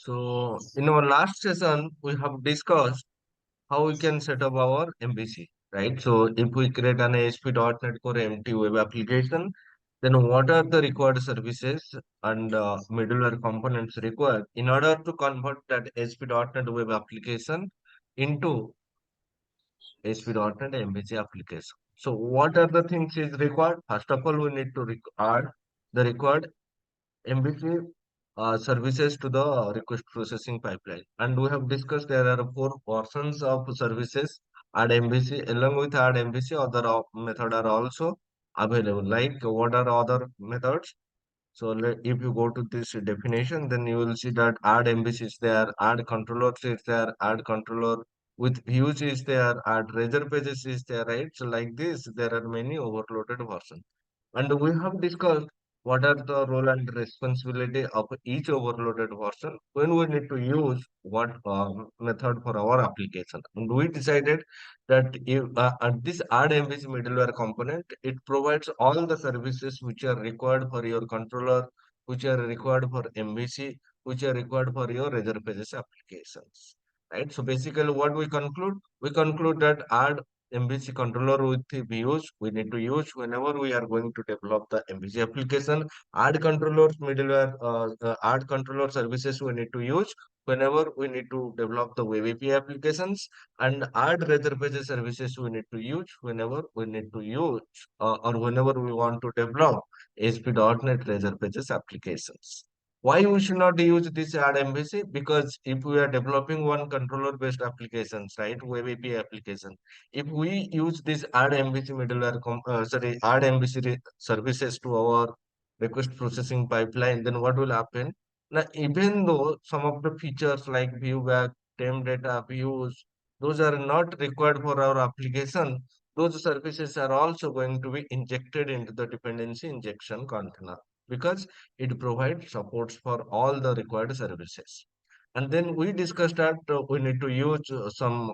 So, in our last session, we have discussed how we can set up our MVC, right? So, if we create an ASP.NET Core empty web application, then what are the required services and middleware components required in order to convert that ASP.NET web application into ASP.NET MVC application? So, what are the things is required? First of all, we need to add the required MVC services to the request processing pipeline. And we have discussed there are four versions of services. Add MVC along with add MVC, other method are also available. Like what are other methods? So if you go to this definition, then you will see that add MVC is there, add controllers is there, add controller with views is there, add razor pages is there, right? So like this, there are many overloaded versions. And we have discussed what are the role and responsibility of each overloaded version when we need to use what method for our application. And we decided that if this add MVC middleware component, it provides all the services which are required for your controller, which are required for MVC, which are required for your Razor Pages applications. Right. So basically, what we conclude? We conclude that add MVC controller with the views we need to use whenever we are going to develop the MVC application. Add controllers middleware, add controller services we need to use whenever we need to develop the web API applications, and add Razor Pages services we need to use whenever we need to use or whenever we want to develop ASP.NET Razor Pages applications. Why we should not use this add MVC? Because if we are developing one controller based applications, right, web API application, if we use this add MVC middleware, add MVC services to our request processing pipeline, then what will happen? Now, even though some of the features like viewback, temp data, views, those are not required for our application, those services are also going to be injected into the dependency injection container because it provides supports for all the required services. And then we discussed that we need to use some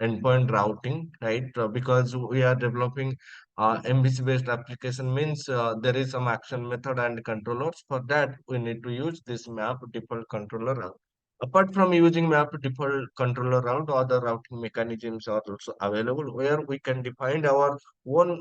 endpoint routing, right? Because we are developing MVC based application means there is some action method and controllers. For that, we need to use this map default controller route. Apart from using map default controller route, other routing mechanisms are also available where we can define our own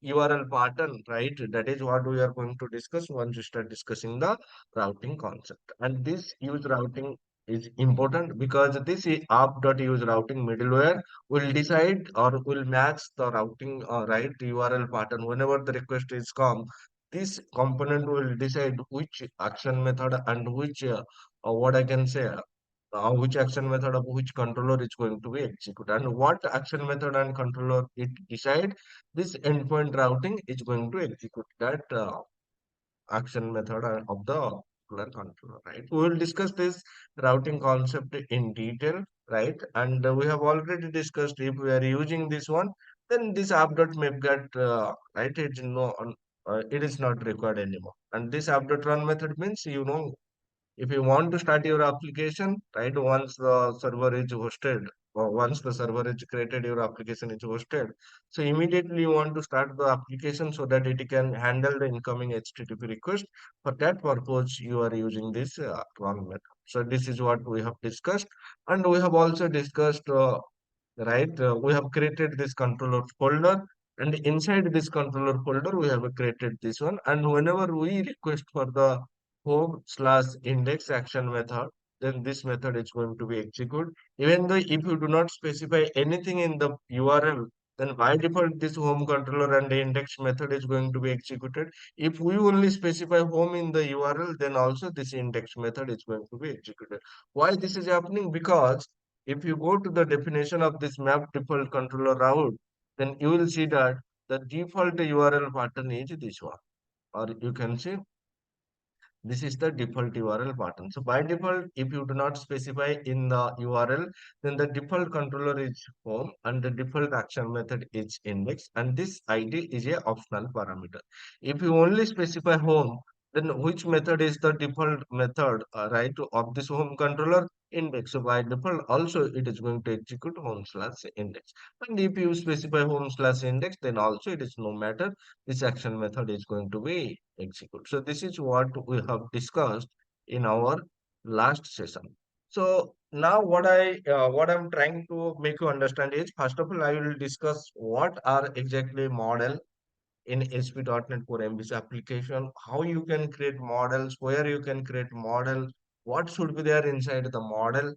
URL pattern, right? That is what we are going to discuss once we start discussing the routing concept. And this use routing is important because this app.use routing middleware will decide or will match the routing right URL pattern whenever the request is come. This component will decide which action method and which what I can say which action method of which controller is going to be executed and what action method and controller it decide. This endpoint routing is going to execute that action method of the particular controller, right? We will discuss this routing concept in detail, right? And we have already discussed if we are using this one, then this app.map get right. It is not required anymore. And this app.run method means if you want to start your application, right, once the server is hosted, or once the server is created, your application is hosted. So immediately you want to start the application so that it can handle the incoming HTTP request. For that purpose, you are using this run method. So this is what we have discussed, and we have also discussed, right? We have created this controller folder, and inside this controller folder, we have created this one. And whenever we request for the home/index action method, then this method is going to be executed. Even though if you do not specify anything in the URL, then by default this home controller and the index method is going to be executed. If we only specify home in the URL, then also this index method is going to be executed. Why this is happening? Because if you go to the definition of this map default controller route, then you will see that the default URL pattern is this one. Or you can see this is the default URL pattern. So by default, if you do not specify in the URL, then the default controller is home and the default action method is index. And this ID is a optional parameter. If you only specify home, then which method is the default method, right, of this home controller? Index. So by default, also it is going to execute home/index. And if you specify home/index, then also it is no matter this action method is going to be executed. So this is what we have discussed in our last session. So now what I'm trying to make you understand is, first of all, I will discuss what are exactly model in ASP.NET Core MVC application, how you can create models, where you can create model, what should be there inside the model.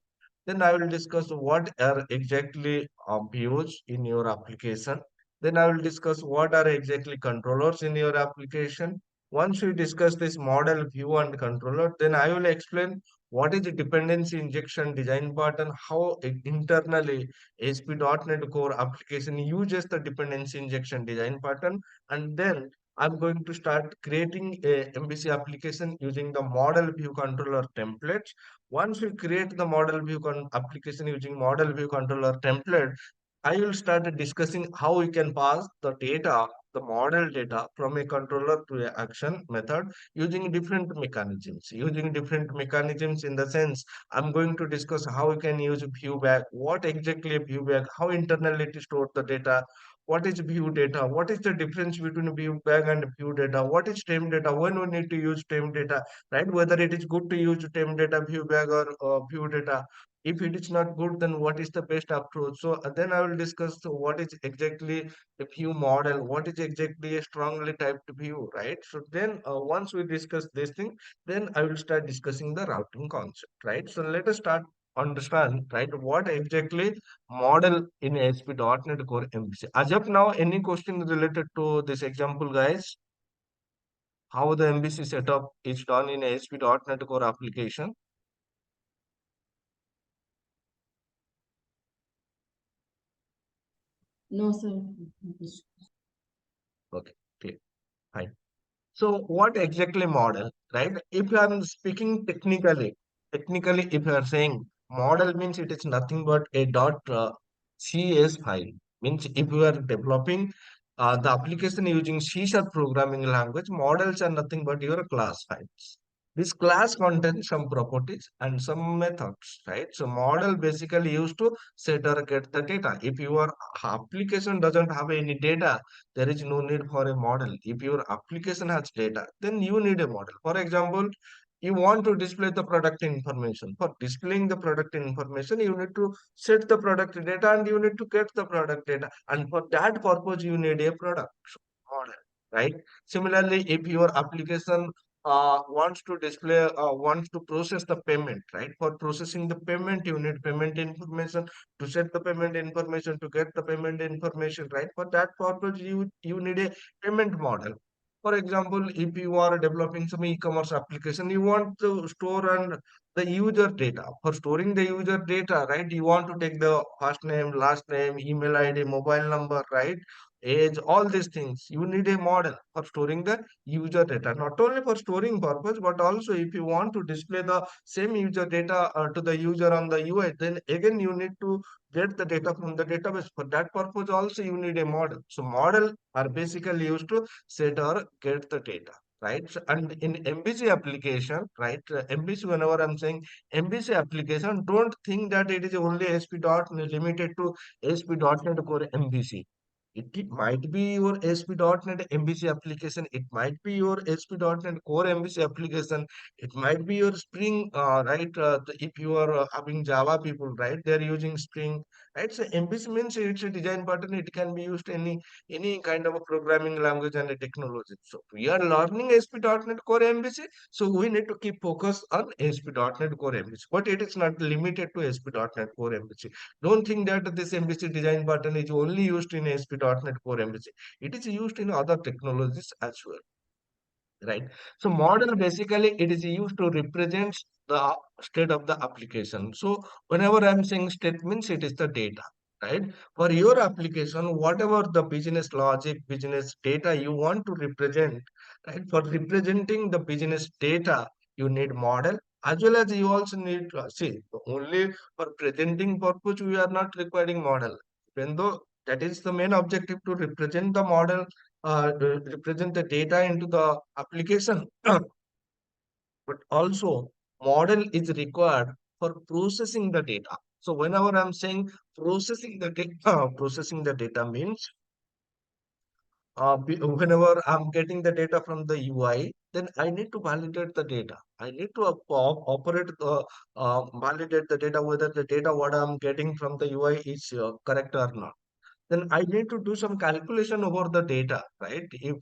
Then I will discuss what are exactly views in your application. Then I will discuss what are exactly controllers in your application. Once we discuss this model, view, and controller, then I will explain what is the dependency injection design pattern, how internally ASP.NET Core application uses the dependency injection design pattern, and then I'm going to start creating a MVC application using the model view controller templates. Once we create the model view application using model view controller template, I will start discussing how we can pass the data, the model data from a controller to a action method using different mechanisms. Using different mechanisms in the sense, I'm going to discuss how we can use view bag, what exactly a view bag, how internally it stores the data, what is view data, what is the difference between view bag and view data, what is temp data, when we need to use temp data, right? Whether it is good to use temp data, view bag, or view data. If it is not good, then what is the best approach? So then I will discuss what is exactly a view model, what is exactly a strongly typed view, right? So then once we discuss this thing, then I will start discussing the routing concept, right? So let us start understand, right, what exactly model in ASP.NET Core MVC. As of now, any question related to this example, guys? How the MVC setup is done in ASP.NET Core application? No, sir. Okay, clear. Fine. So what exactly model, right? If you are speaking technically, if you are saying model means it is nothing but a .cs file. Means if you are developing the application using C# programming language, models are nothing but your class files. This class contains some properties and some methods, right? So model basically used to set or get the data. If your application doesn't have any data, there is no need for a model. If your application has data, then you need a model. For example, you want to display the product information. For displaying the product information, you need to set the product data and you need to get the product data. And for that purpose, you need a product model, right? Similarly, if your application wants to process the payment, right? For processing the payment, you need payment information. To set the payment information, to get the payment information, right? For that purpose, you need a payment model. For example, if you are developing some e-commerce application, you want to store and the user data. For storing the user data, right? You want to take the first name, last name, email ID, mobile number, right? Age, all these things. You need a model for storing the user data. Not only for storing purpose, but also if you want to display the same user data to the user on the UI, then again you need to get the data from the database. For that purpose also you need a model. So model are basically used to set or get the data, right? So, and in MVC application, right, MVC, whenever I'm saying MVC application, don't think that it is only ASP.NET, limited to ASP.NET Core MVC. It might be your ASP.NET MVC application. It might be your ASP.NET Core MVC application. It might be your Spring, right? If you are having Java people, right? They're using Spring, right? So MVC means it's a design pattern. It can be used any kind of a programming language and a technology. So we are learning ASP.NET Core MVC. So we need to keep focus on ASP.NET Core MVC. But it is not limited to ASP.NET Core MVC. Don't think that this MVC design pattern is only used in ASP.NET Core MVC. It is used in other technologies as well, right? So model basically it is used to represent the state of the application. So whenever I'm saying state means it is the data, right? For your application, whatever the business logic, business data you want to represent, right? For representing the business data, you need model, as well as you also need see, only for presenting purpose we are not requiring model, even though that is the main objective, to represent the model, represent the data into the application. But also model is required for processing the data. So whenever I'm saying processing the data, processing the data means whenever I'm getting the data from the UI, then I need to validate the data. I need to operate, validate the data, whether the data what I'm getting from the UI is correct or not. Then I need to do some calculation over the data, right? If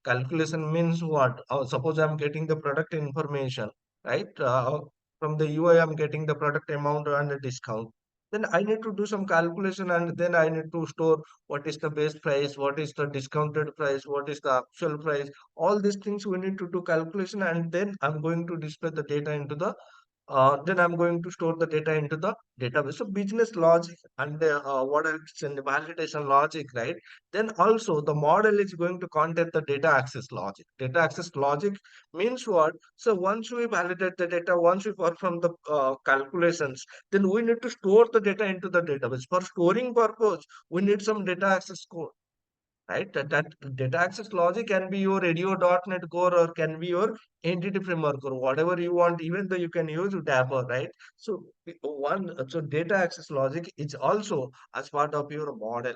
calculation means what? Suppose I'm getting the product information, right? From the UI, I'm getting the product amount and the discount. Then I need to do some calculation and then I need to store what is the base price, what is the discounted price, what is the actual price. All these things we need to do calculation and then I'm going to display the data into the then I'm going to store the data into the database. So business logic and what else in the validation logic, right? Then also the model is going to contain the data access logic. Data access logic means what? So once we validate the data, once we perform the calculations, then we need to store the data into the database. For storing purpose, we need some data access code, right? That data access logic can be your radio.NET Core or can be your entity framework or whatever you want, even though you can use Dapper, right? So so data access logic is also as part of your model.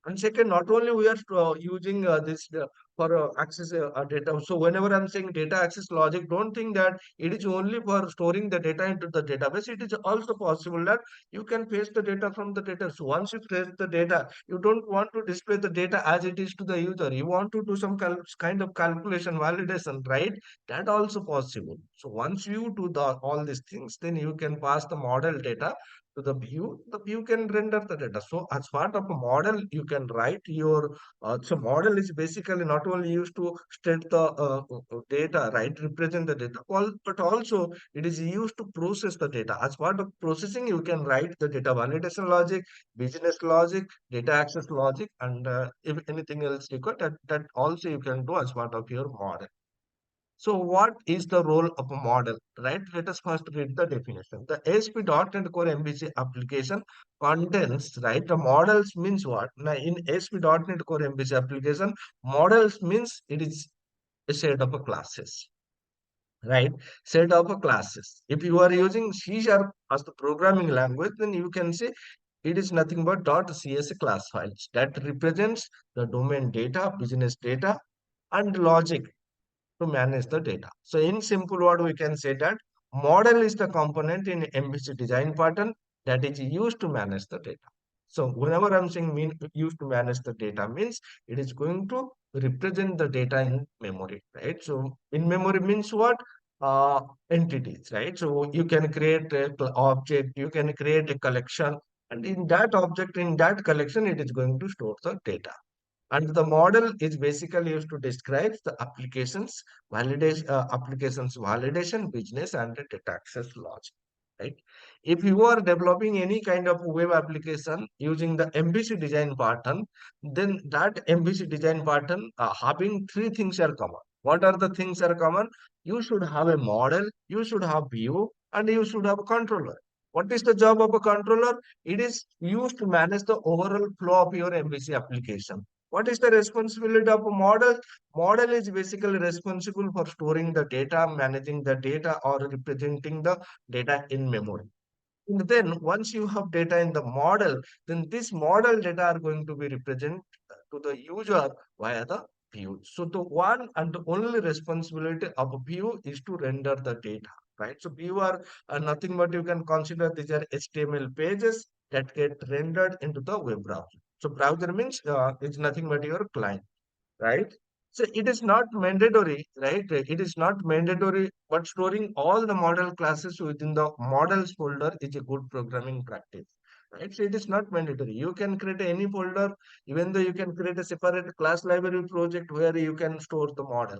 And second, not only we are using this for access data. So whenever I'm saying data access logic, don't think that it is only for storing the data into the database. It is also possible that you can paste the data from the data. So once you paste the data, you don't want to display the data as it is to the user. You want to do some kind of calculation validation, right? That also possible. So once you do all these things, then you can pass the model data to the view can render the data. So as part of a model, you can write your, so model is basically not only used to state the data, right, represent the data, but also it is used to process the data. As part of processing, you can write the data validation logic, business logic, data access logic, and if anything else required, that also you can do as part of your model. So what is the role of a model, right? Let us first read the definition. The ASP.NET Core MVC application contains, right? The models means what? Now in ASP.NET Core MVC application, models means it is a set of a classes, right? Set of a classes. If you are using C# as the programming language, then you can say it is nothing but .cs class files that represents the domain data, business data, and logic to manage the data. So in simple word, we can say that model is the component in MVC design pattern that is used to manage the data. So whenever I'm saying used to manage the data means it is going to represent the data in memory, right? So in memory means what? Uh, Entities, right? So you can create a object, you can create a collection, and in that object, in that collection, it is going to store the data. And the model is basically used to describe the applications validation, business, and the data access logic. Right? If you are developing any kind of web application using the MVC design pattern, then that MVC design pattern having three things are common. What are the things are common? You should have a model, you should have view, and you should have a controller. What is the job of a controller? It is used to manage the overall flow of your MVC application. What is the responsibility of a model? Model is basically responsible for storing the data, managing the data, or representing the data in memory. And then once you have data in the model, then this model data are going to be represented to the user via the view. So the one and the only responsibility of a view is to render the data, right? So view are nothing but you can consider these are HTML pages that get rendered into the web browser. So browser means it's nothing but your client, right? So it is not mandatory, right? It is not mandatory, but storing all the model classes within the models folder is a good programming practice, right? So it is not mandatory. You can create any folder, even though you can create a separate class library project where you can store the model.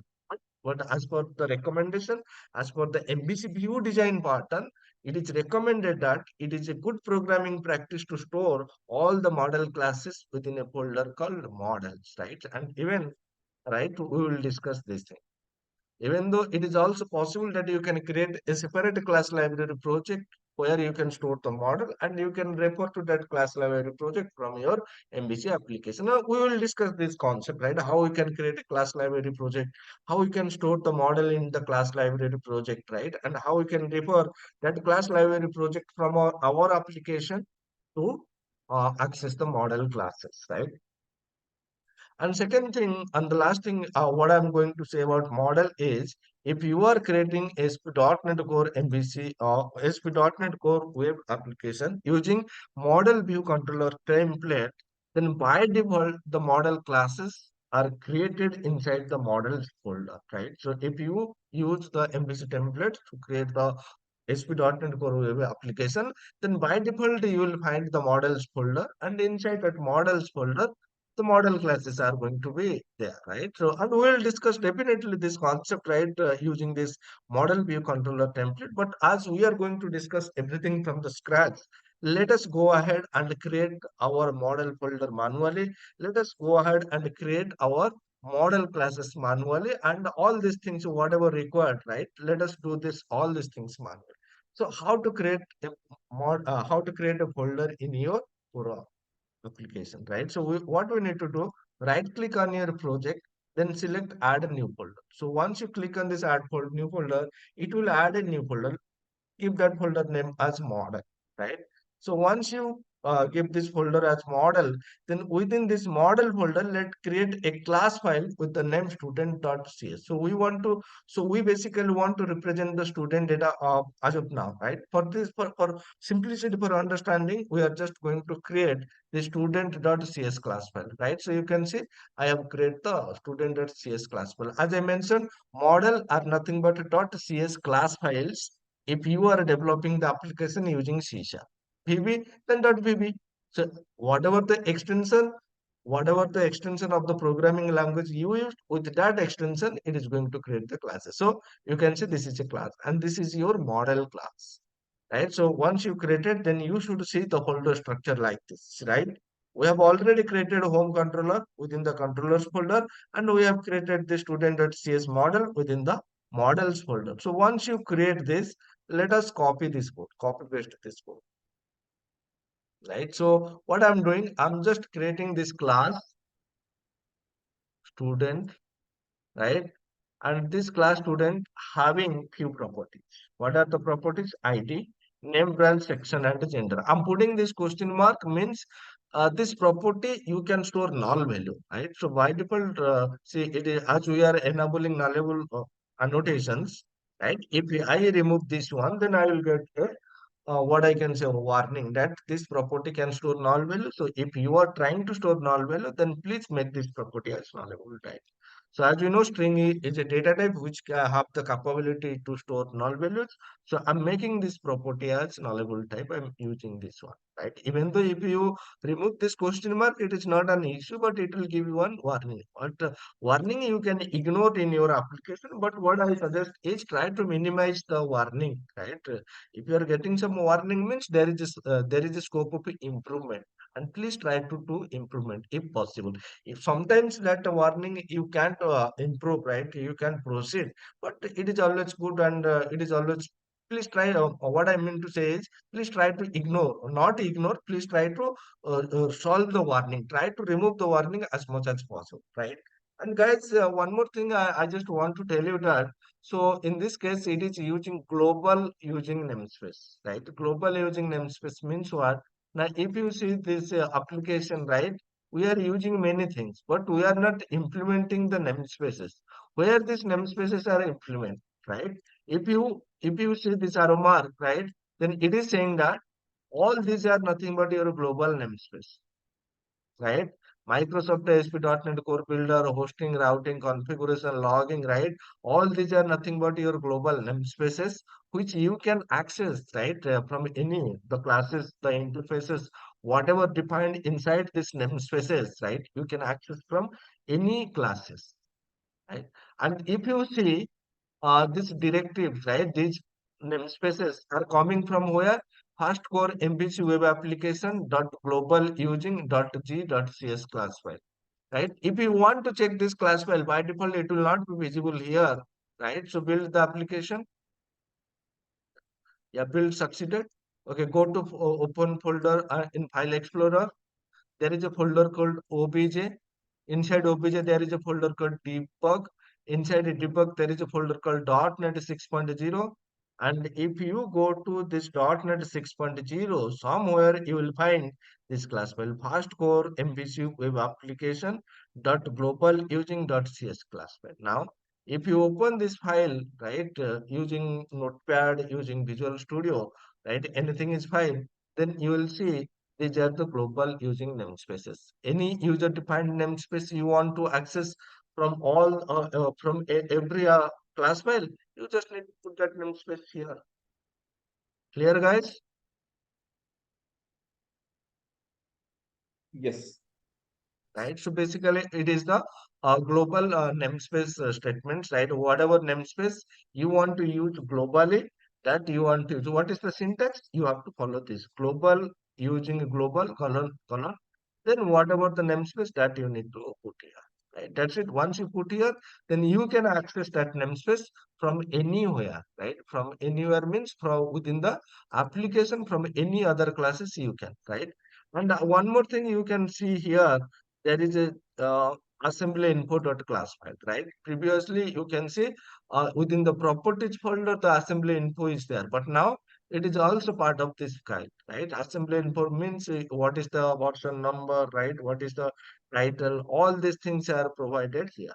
But as per the recommendation, as per the MVC view design pattern, it is recommended that it is a good programming practice to store all the model classes within a folder called models, right? And even right, we will discuss this thing. Even though it is also possible that you can create a separate class library project where you can store the model and you can refer to that class library project from your MVC application. Now, we will discuss this concept, right? How we can create a class library project, how we can store the model in the class library project, right? And how we can refer that class library project from our application to access the model classes, right? And second thing, and the last thing, what I'm going to say about model is, if you are creating ASP.NET Core MVC or ASP.NET Core web application using model view controller template, then by default, the model classes are created inside the models folder, right? So if you use the MVC template to create the ASP.NET Core web application, then by default you will find the models folder, and inside that models folder the model classes are going to be there, right? So, and we will discuss definitely this concept, right, using this model view controller template. But as we are going to discuss everything from the scratch, let us go ahead and create our model folder manually. Let us go ahead and create our model classes manually, and all these things, whatever required, right? Let us do this, all these things manually. So, how to create a folder in your Pura application, right? So what we need to do, right click on your project, then select add a new folder. So once you click on this new folder, it will add a new folder. Give that folder name as model, right? So once you give this folder as model, then within this model folder, let create a class file with the name student.cs. So we basically want to represent the student data as of now, right? For this, for simplicity, for understanding, we are just going to create the student.cs class file, right? So you can see I have created the student.cs class file. As I mentioned, model are nothing but .cs class files if you are developing the application using C Sharp. VB, then .VB. So whatever the extension of the programming language you used, with that extension, it is going to create the classes. So you can say this is a class and this is your model class, right? So once you created, then you should see the folder structure like this, right? We have already created a home controller within the controllers folder, and we have created the student.cs model within the models folder. So once you create this, let us copy this code, copy paste this code, right? So what I'm doing, I'm just creating this class student, right? And this class student having few properties. What are the properties? ID, name, branch, section, and gender. I'm putting this question mark means this property you can store null value, right? So by default, see it is as we are enabling nullable annotations, right? If I remove this one, then I will get a what I can say warning that this property can store null value. So if you are trying to store null value, then please make this property as nullable type. So as you know, string is a data type which have the capability to store null values. So I'm making this property as nullable type. I'm using this one, right? Even though if you remove this question mark, it is not an issue, but it will give you one warning. But warning you can ignore in your application. But what I suggest is try to minimize the warning, right? If you are getting some warning means there is a scope of improvement, and please try to do improvement if possible. If sometimes that warning you can't improve, right, you can proceed, but it is always good, and it is always, please try, what I mean to say is, please try to ignore, not ignore, please try to solve the warning, try to remove the warning as much as possible, right? And guys, one more thing I just want to tell you that, so in this case, it is using global using namespace, right? Global using namespace means what? Now, if you see this application, right, we are using many things, but we are not implementing the namespaces. Where these namespaces are implemented, right? If you see this arrow mark, right, then it is saying that all these are nothing but your global namespace, right? Microsoft ASP.NET Core Builder, hosting, routing, configuration, logging, right? All these are nothing but your global namespaces, which you can access, right, from any the classes, the interfaces, whatever defined inside this namespaces, right? You can access from any classes, right? And if you see these directives, right? These namespaces are coming from where? First core MVC web application dot global using dot g dot cs class file, right? If you want to check this class file, by default it will not be visible here, right? So build the application. Yeah, build succeeded. Okay, go to open folder in File Explorer. There is a folder called OBJ. Inside OBJ, there is a folder called debug. Inside the debug, there is a folder called .NET 6.0. And if you go to this .NET 6.0, somewhere you will find this class file, fast core MVC web application dot global using .cs class file. Now, if you open this file, right, using Notepad, using Visual Studio, right, anything is fine, then you will see these are the global using namespaces. Any user-defined namespace you want to access from all every class file, you just need to put that namespace here. Clear, guys? Yes. Right. So basically, it is the global namespace statements, right? Whatever namespace you want to use globally, that you want to use. What is the syntax? You have to follow this global using a global colon. Then whatever the namespace that you need to put here, right? That's it. Once you put here, then you can access that namespace from anywhere, right? From anywhere means from within the application from any other classes you can, right? And one more thing you can see here, there is a assembly info.class file, right? Previously, you can see within the properties folder, the assembly info is there, but now it is also part of this file, right? Assembly info means what is the version number, right? What is the title? All these things are provided here.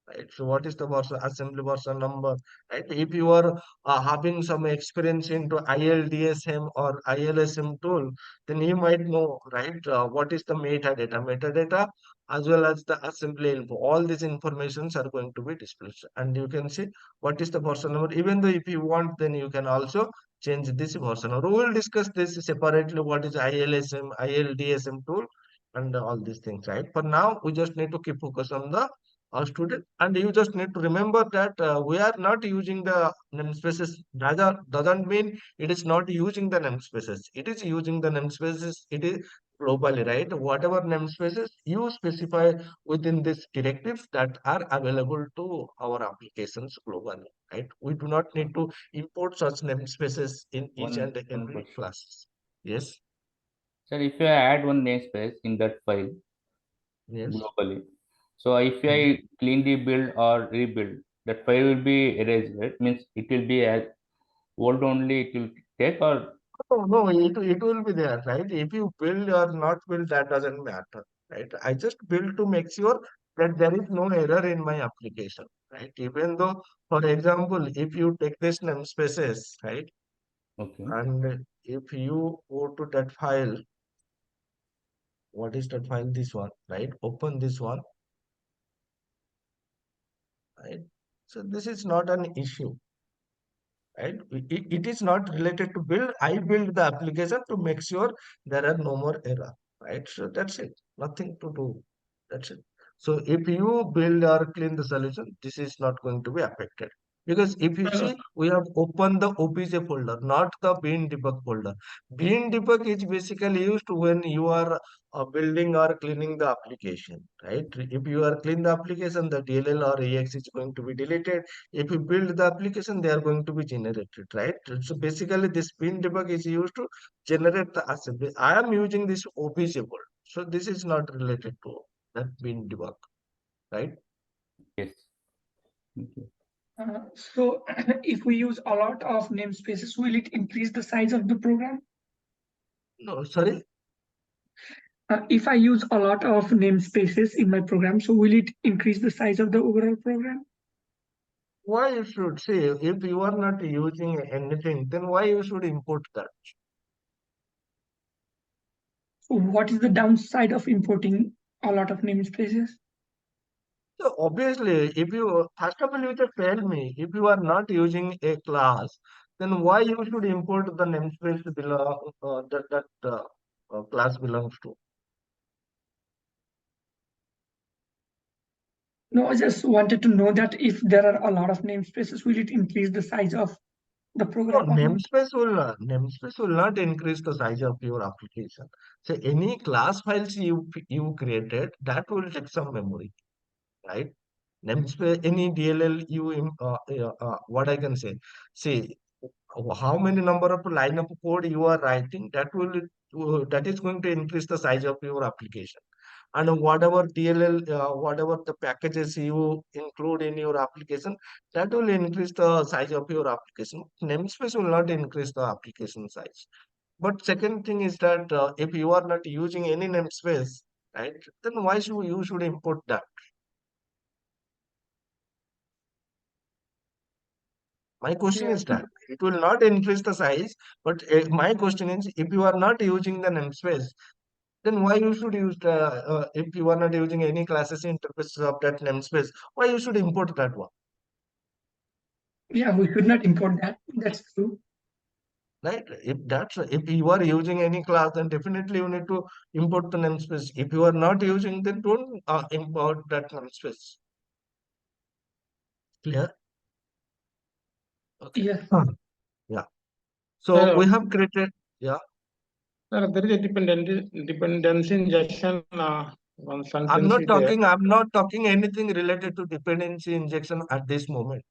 Right. So what is the version, assembly version number, right? If you are having some experience into ILDSM or ILSM tool, then you might know, right? What is the metadata? Metadata as well as the assembly info. All these informations are going to be displayed. And you can see what is the version number. Even though if you want, then you can also change this version number. We will discuss this separately. What is ILSM, ILDSM tool and all these things, right? For now, we just need to keep focus on the student, and you just need to remember that we are not using the namespaces. Doesn't mean it is not using the namespaces. It is using the namespaces. It is globally, right? Whatever namespaces you specify within these directives that are available to our applications globally, right? We do not need to import such namespaces in each and One every question. class. Yes, Sir, if I add one namespace in that file yes. globally, so if I clean the build or rebuild, that file will be erased, right? Means it will be as old only it will take, or No, no, it will be there, right? If you build or not build, that doesn't matter, right? I just build to make sure that there is no error in my application, right? Even though, for example, if you take this namespaces, right, okay. and if you go to that file, what is that file? This one, right? Open this one, right? So this is not an issue, right? It is not related to build. I build the application to make sure there are no more error, right? So that's it. Nothing to do. That's it. So if you build or clean the solution, this is not going to be affected. Because if you see, we have opened the OBJ folder, not the bin debug folder. Bin debug is basically used when you are building or cleaning the application, right? If you are clean the application, the DLL or AX is going to be deleted. If you build the application, they are going to be generated, right? So basically, this bin debug is used to generate the assembly. I am using this OBJ folder, so this is not related to that bin debug, right? Yes. Okay. So if we use a lot of namespaces, will it increase the size of the program? No, sorry. If I use a lot of namespaces in my program, so will it increase the size of the overall program? Why you should say if you are not using anything, then why you should import that? So what is the downside of importing a lot of namespaces? So obviously, if you first of all you just tell me if you are not using a class, then why you should import the namespace belong that class belongs to? No, I just wanted to know that if there are a lot of namespaces, will it increase the size of the No, program or not? namespace will not increase the size of your application. So any class files you created that will take some memory, right? Namespace, any DLL what I can say, see how many number of line of code you are writing, that is going to increase the size of your application. and whatever DLL, whatever the packages you include in your application, that will increase the size of your application. Namespace will not increase the application size. But second thing is that if you are not using any namespace, right, then why should you should import that? My question Yeah. is that it will not increase the size, but my question is, if you are not using the namespace, then why you should use the, if you are not using any classes interfaces of that namespace, why you should import that one, Yeah, we should not import that. That's true. right? If you are using any class, then definitely you need to import the namespace. If you are not using, then don't import that namespace. Clear? Okay. Yeah. Yeah. So Sir, we have created, yeah. there is a dependency injection one I'm sentence not is there. talking, I'm not talking anything related to dependency injection at this moment.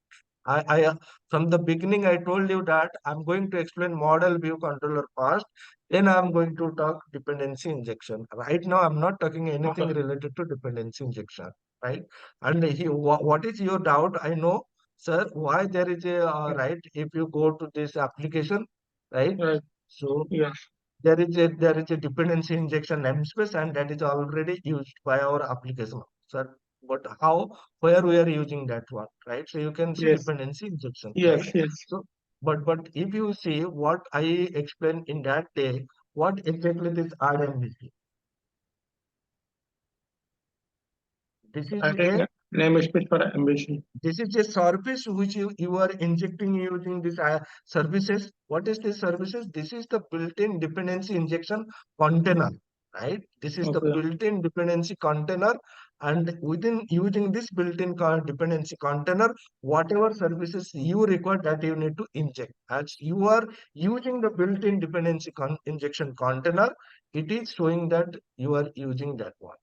From the beginning, I told you that I'm going to explain model view controller first, then I'm going to talk dependency injection. Right now, I'm not talking anything Okay. related to dependency injection, right? And what is your doubt? I know, sir, why there is a, right, if you go to this application, right? Right. So Yes. there is a dependency injection namespace, and that is already used by our application. Sir, but how, where we are using that one, right? So you can see Yes. dependency injection, right? Yes. Yes. So but if you see what I explained in that day, what exactly this RMVC, this is I think a name is fit for MVC. this is a service which you are injecting using this services. What is this services? This is the built-in dependency injection container, right? This is the Okay. built-in dependency container, and within using this built-in dependency container, whatever services you require, that you need to inject. As you are using the built-in dependency injection container, it is showing that you are using that one,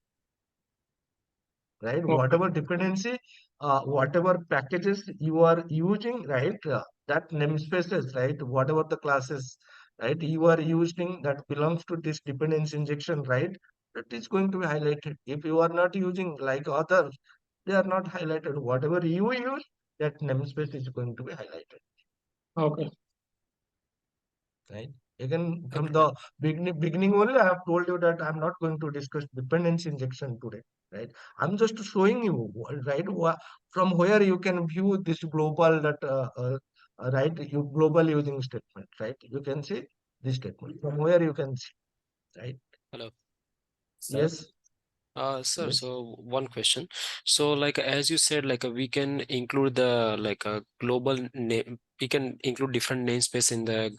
right? Okay. Whatever dependency, whatever packages you are using, right? That namespaces, right? Whatever the classes, right? You are using that belongs to this dependency injection, right? That is going to be highlighted. If you are not using like others, they are not highlighted. Whatever you use, that namespace is going to be highlighted. Okay. Right? Again, from Okay. the beginning only, I have told you that I'm not going to discuss dependency injection today, right? I'm just showing you, right, from where you can view this global, that right, you global using statement, right? You can see this statement from where you can see, right? Hello, sir. Yes, Sir, yes. so one question. So, like as you said, like we can include the like a global name. We can include different namespace in the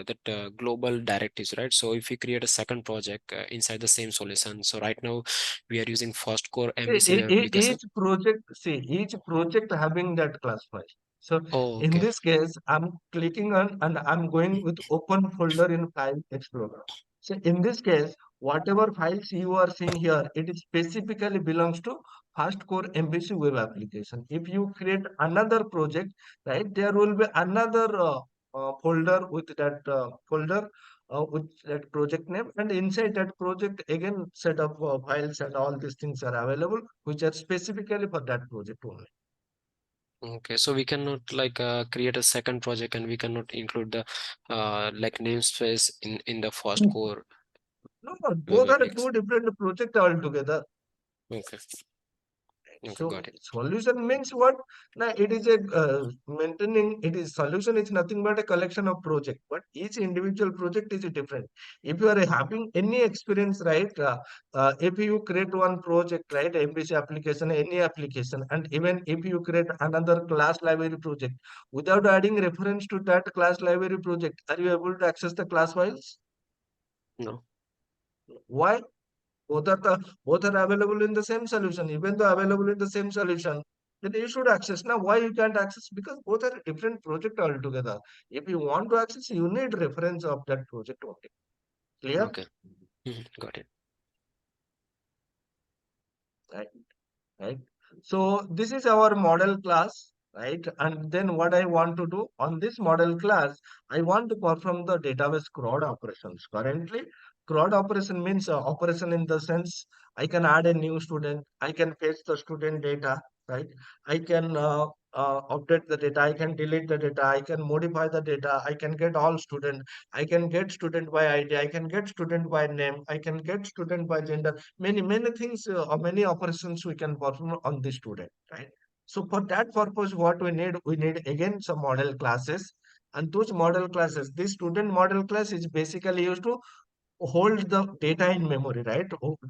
that global directives, right? So, if we create a second project inside the same solution, so right now we are using first core MVC application. Each project, see, each project having that class file. So Oh, in okay. this case, I'm clicking on and I'm going with open folder in File Explorer. So in this case, whatever files you are seeing here, it is specifically belongs to first core MVC web application. If you create another project, right, there will be another folder with that folder with that project name, and inside that project again set of files and all these things are available which are specifically for that project only. Okay, so we cannot like create a second project and we cannot include the like namespace in the first core No, no, web both are two application. different projects altogether. Okay, okay, So got it. solution means what? Now it is a maintaining. It is solution is nothing but a collection of project, but each individual project is different. If you are having any experience, right? If you create one project, right, MVC application, any application, and even if you create another class library project, without adding reference to that class library project, are you able to access the class files? No. Why? Both are available in the same solution. Even though available in the same solution, then you should access. Now why you can't access? Because both are different project altogether. If you want to access, you need reference of that project only. Clear? Okay. Got it. Right, right. So this is our model class, right? And then what I want to do on this model class, I want to perform the database CRUD operations. Currently CRUD operation means operation in the sense I can add a new student, I can fetch the student data, right? I can update the data, I can delete the data, I can modify the data, I can get all student, I can get student by ID, I can get student by name, I can get student by gender. Many things or many operations we can perform on the student, right? So for that purpose, what we need again some model classes, and those model classes, this student model class is basically used to hold the data in memory, right?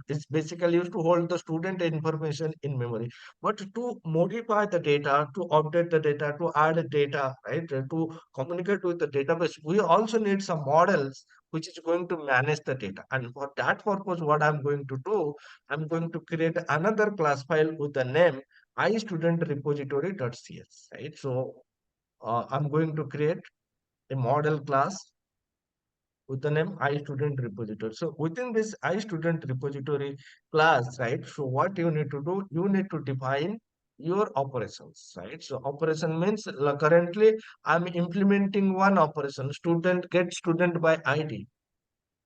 It's basically used to hold the student information in memory. But to modify the data, to update the data, to add data, right? To communicate with the database, we also need some models which is going to manage the data. And for that purpose, what I'm going to do, I'm going to create another class file with the name iStudentRepository.cs, right? So I'm going to create a model class with the name iStudent repository. So within this iStudent repository class, right? So what you need to do, you need to define your operations, right? So operation means currently I'm implementing one operation, student get student by ID.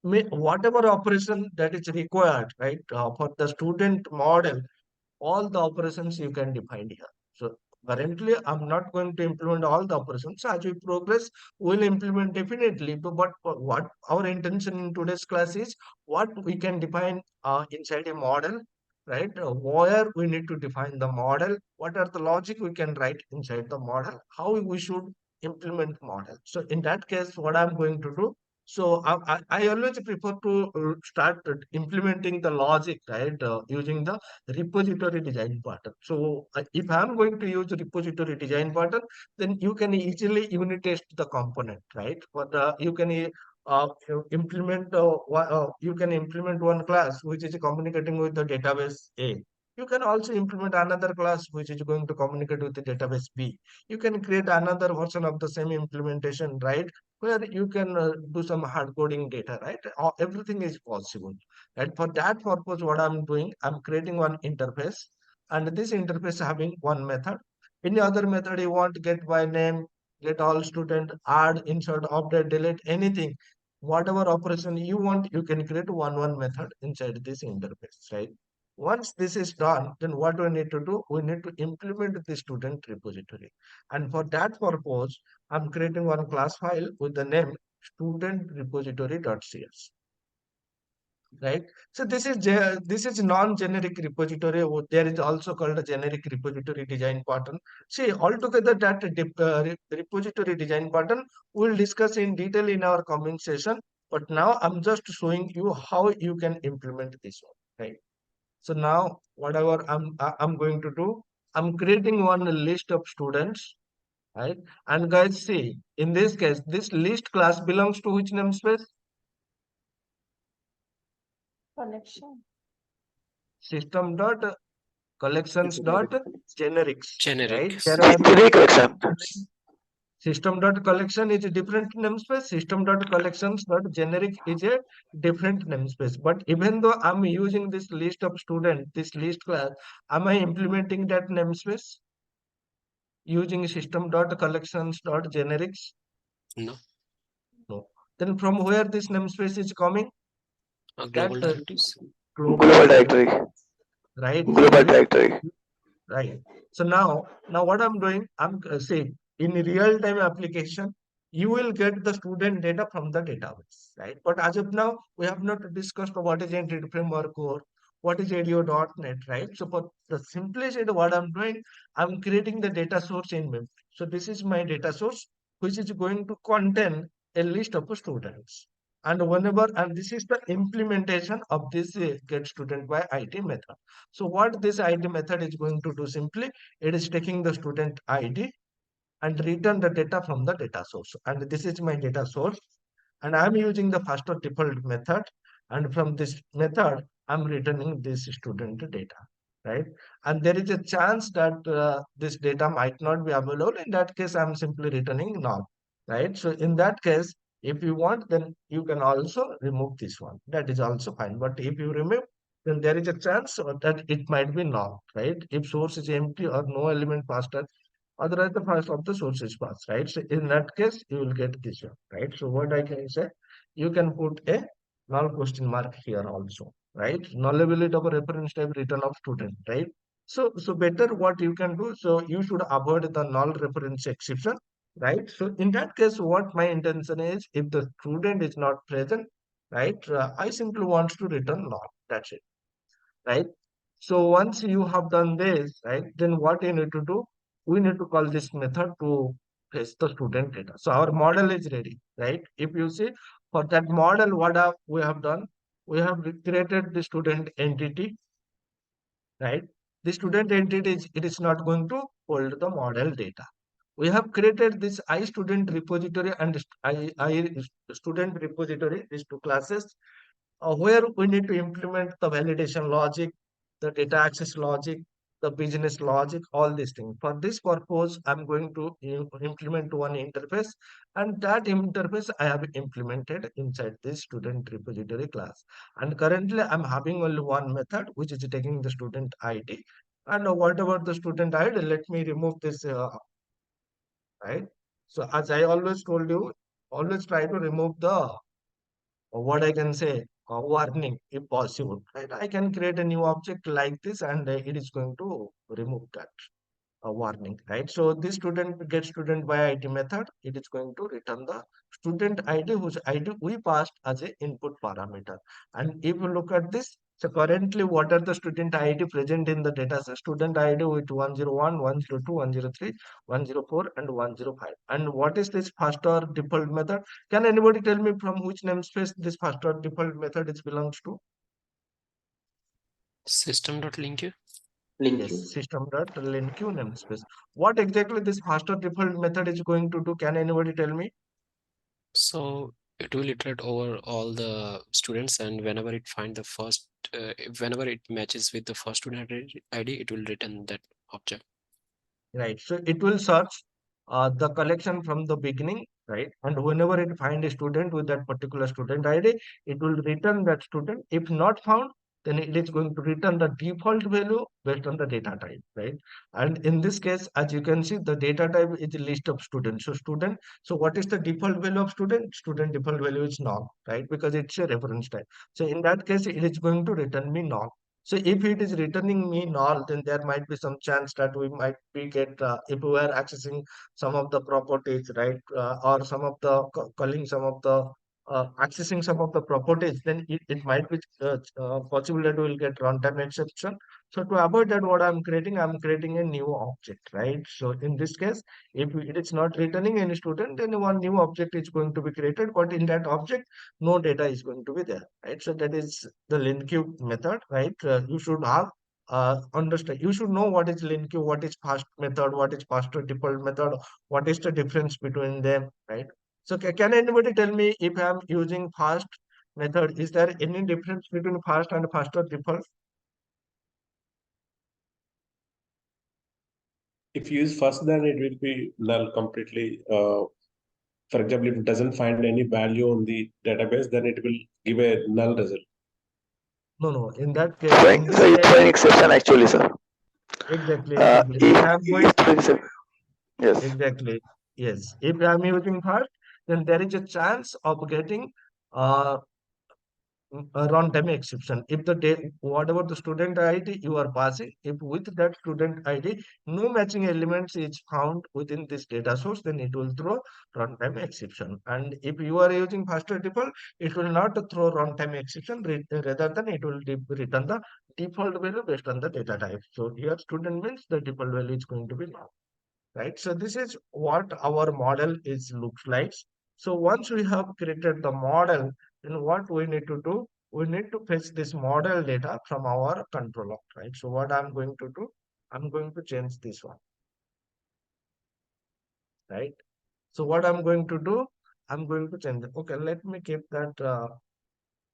Whatever operation that is required, right? For the student model, all the operations you can define here. So currently, I'm not going to implement all the operations. As we progress, we'll implement definitely. But what our intention in today's class is what we can define inside a model, right? Where we need to define the model, what are the logic we can write inside the model, how we should implement model. So in that case, what I'm going to do, so I always prefer to start implementing the logic, right, using the repository design pattern. So if I'm going to use repository design pattern, then you can easily unit test the component, right? But you can implement one class which is communicating with the database A. You can also implement another class which is going to communicate with the database B. You can create another version of the same implementation, right? Where you can do some hard coding data, right? Everything is possible. And for that purpose, what I'm doing, I'm creating one interface, and this interface having one method. Any other method you want, get by name, get all student, add, insert, update, delete, anything. Whatever operation you want, you can create one method inside this interface, right? Once this is done, then what we need to do, we need to implement the student repository. And for that purpose, I'm creating one class file with the name student repository.cs, right? So this is non-generic repository. There is also called a generic repository design pattern. See, altogether that repository design pattern we'll discuss in detail in our coming session. But now I'm just showing you how you can implement this one, right? So now whatever I'm going to do, I'm creating one list of students, right? And guys, see, in this case, this list class belongs to which namespace? Collection. System dot collections dot generics, right? Generic. There are Generic collection. system dot collection is a different namespace. System dot collections dot generic is a different namespace. But even though I'm using this list of student, this list class, am I implementing that namespace using system dot collections dot generics? No. No. Then from where this namespace is coming? Global That directives. global Global directory, directory. right? So Global directory. right. So now what I'm doing, I'm saying in real-time application, you will get the student data from the database, right? But as of now, we have not discussed what is Entity Framework or what is ADO.NET, right? So for the simplicity, what I'm doing, I'm creating the data source in memory. So this is my data source, which is going to contain a list of students. And this is the implementation of this get student by ID method. So what this ID method is going to do simply, it is taking the student ID and return the data from the data source. And this is my data source. And I'm using the first default method. And from this method, I'm returning this student data, right? And there is a chance that this data might not be available. In that case, I'm simply returning null, right? So in that case, if you want, then you can also remove this one. That is also fine. But if you remove, then there is a chance that it might be null, right? If source is empty or no element passed, otherwise the first of the source is passed, right? So in that case, you will get this one, right? So what I can say, you can put a null question mark here also, right? Nullability of a reference type return of student, right? So better what you can do. So you should avoid the null reference exception, right? So in that case, what my intention is, if the student is not present, right? I simply want to return null. That's it, right? So once you have done this, right, then what you need to do, we need to call this method to fetch the student data. So our model is ready, right? If you see for that model, we have done, we have created the student entity, right? The student entity is, it is not going to hold the model data. We have created this I student repository and I student repository, these two classes, where we need to implement the validation logic, the data access logic, the business logic, all these things. For this purpose, I'm going to implement one interface, and that interface I have implemented inside this student repository class. And currently, I'm having only one method, which is taking the student ID. And whatever the student ID, let me remove this, right? So as I always told you, always try to remove the what I can say, warning if possible, right? I can create a new object like this and it is going to remove that warning, right? So this student gets student by ID method. It is going to return the student ID whose ID we passed as a input parameter. And if you look at this, so currently what are the student ID present in the data set? Student ID with 101, 102, 103, 104, and 105. And what is this first or default method? Can anybody tell me from which namespace this first or default method is belongs to? System.link. Yes, system.linQ namespace. What exactly this master default method is going to do? Can anybody tell me? So it will iterate over all the students, and whenever it find the first, whenever it matches with the first student ID, it will return that object. Right. So it will search the collection from the beginning, right? And whenever it find a student with that particular student ID, it will return that student. If not found, then it is going to return the default value based on the data type, right? And in this case, as you can see, the data type is a list of students. So student, so what is the default value of student? Student default value is null, right? Because it's a reference type. So in that case, it is going to return me null. So if it is returning me null, then there might be some chance that we might be get if we are accessing some of the properties, right, or some of the calling some of the accessing some of the properties, then it might be possible that we will get runtime exception. So to avoid that, what I'm creating a new object, right? So in this case, if it is not returning any student, then one new object is going to be created, but in that object, no data is going to be there, right? So that is the LinQ method, right? You should have understand. You should know what is LinQ, what is fast method, what is faster default method, what is the difference between them, right? So can anybody tell me if I am using fast method, is there any difference between fast and faster default? If you use first, then it will be null completely. For example, if it doesn't find any value on the database, then it will give a null result. No. In that case, in this case, it's an exception actually, sir. exactly. If If I am going, yes, exactly, yes. If I am using fast, then there is a chance of getting uh, a runtime exception. If the whatever the student ID you are passing, if with that student ID no matching elements is found within this data source, then it will throw runtime exception. And if you are using faster default, it will not throw runtime exception. Rather than it will return the default value based on the data type. So here student means the default value is going to be null, right? So this is what our model is looks like. So once we have created the model, then what we need to do, we need to fetch this model data from our controller, right? So what I'm going to do, I'm going to change this one, right? So what I'm going to do, I'm going to change it. Okay, let me keep that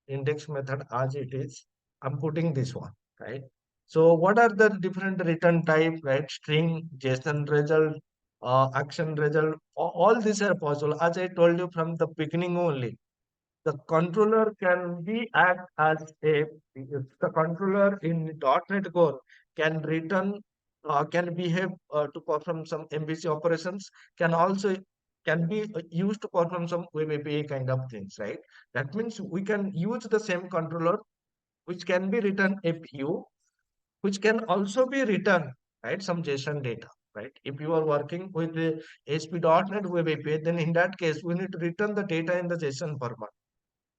index method as it is. I'm putting this one, right? So what are the different return type, right? String, JSON result, action result, all these are possible. As I told you from the beginning only, the controller can be act as the controller in .NET Core can return, can behave to perform some MVC operations, can also can be used to perform some web API kind of things, right? That means we can use the same controller, which can be written a view, which can also be written, right, some JSON data, right? If you are working with the ASP.NET Web API, then in that case, we need to return the data in the JSON format,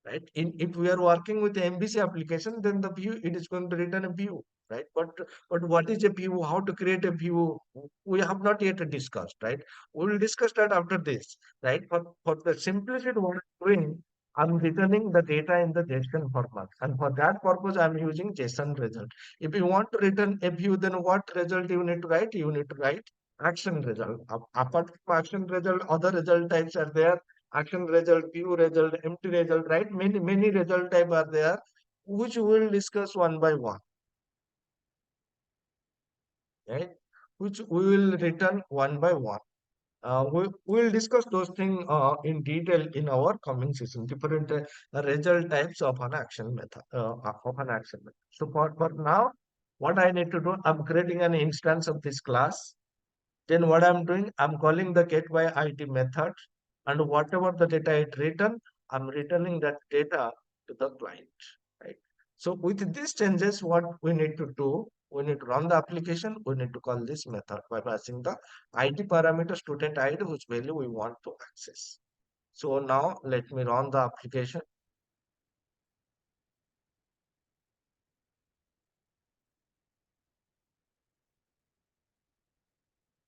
right? If we are working with the MVC application, then the view, it is going to return a view, right? But what is a view? How to create a view? We have not yet discussed, right? We will discuss that after this, right? For the simplicity, what I'm doing, I'm returning the data in the JSON format, and for that purpose, I'm using JSON result. If you want to return a view, then what result you need to write? You need to write action result. Apart from action result, other result types are there: action result, view result, empty result, right? Many result type are there, which we will discuss one by one, right? Which we will return one by one. We will discuss those things in detail in our coming session. Different result types of an action method. So for now, what I need to do, I'm creating an instance of this class. Then what I'm doing, I'm calling the get by ID method, and whatever the data is written, I'm returning that data to the client, right? So with these changes, what we need to do, we need to run the application, we need to call this method by passing the ID parameter student ID, which value we want to access. So now let me run the application.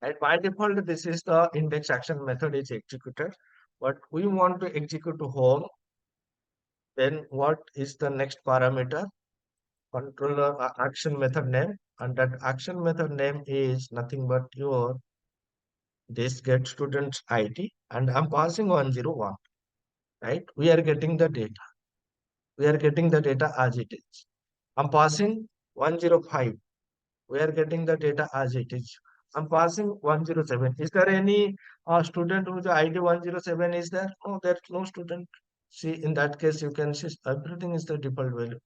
And by default, this is the index action method is executed, but we want to execute to home. Then what is the next parameter? Controller action method name, and that action method name is nothing but your this get student's ID, and I'm passing 101, right? We are getting the data. We are getting the data as it is. I'm passing 105. We are getting the data as it is. I'm passing 107. Is there any student whose ID 107 is there? No, there's no student. See, in that case, you can see everything is the default value,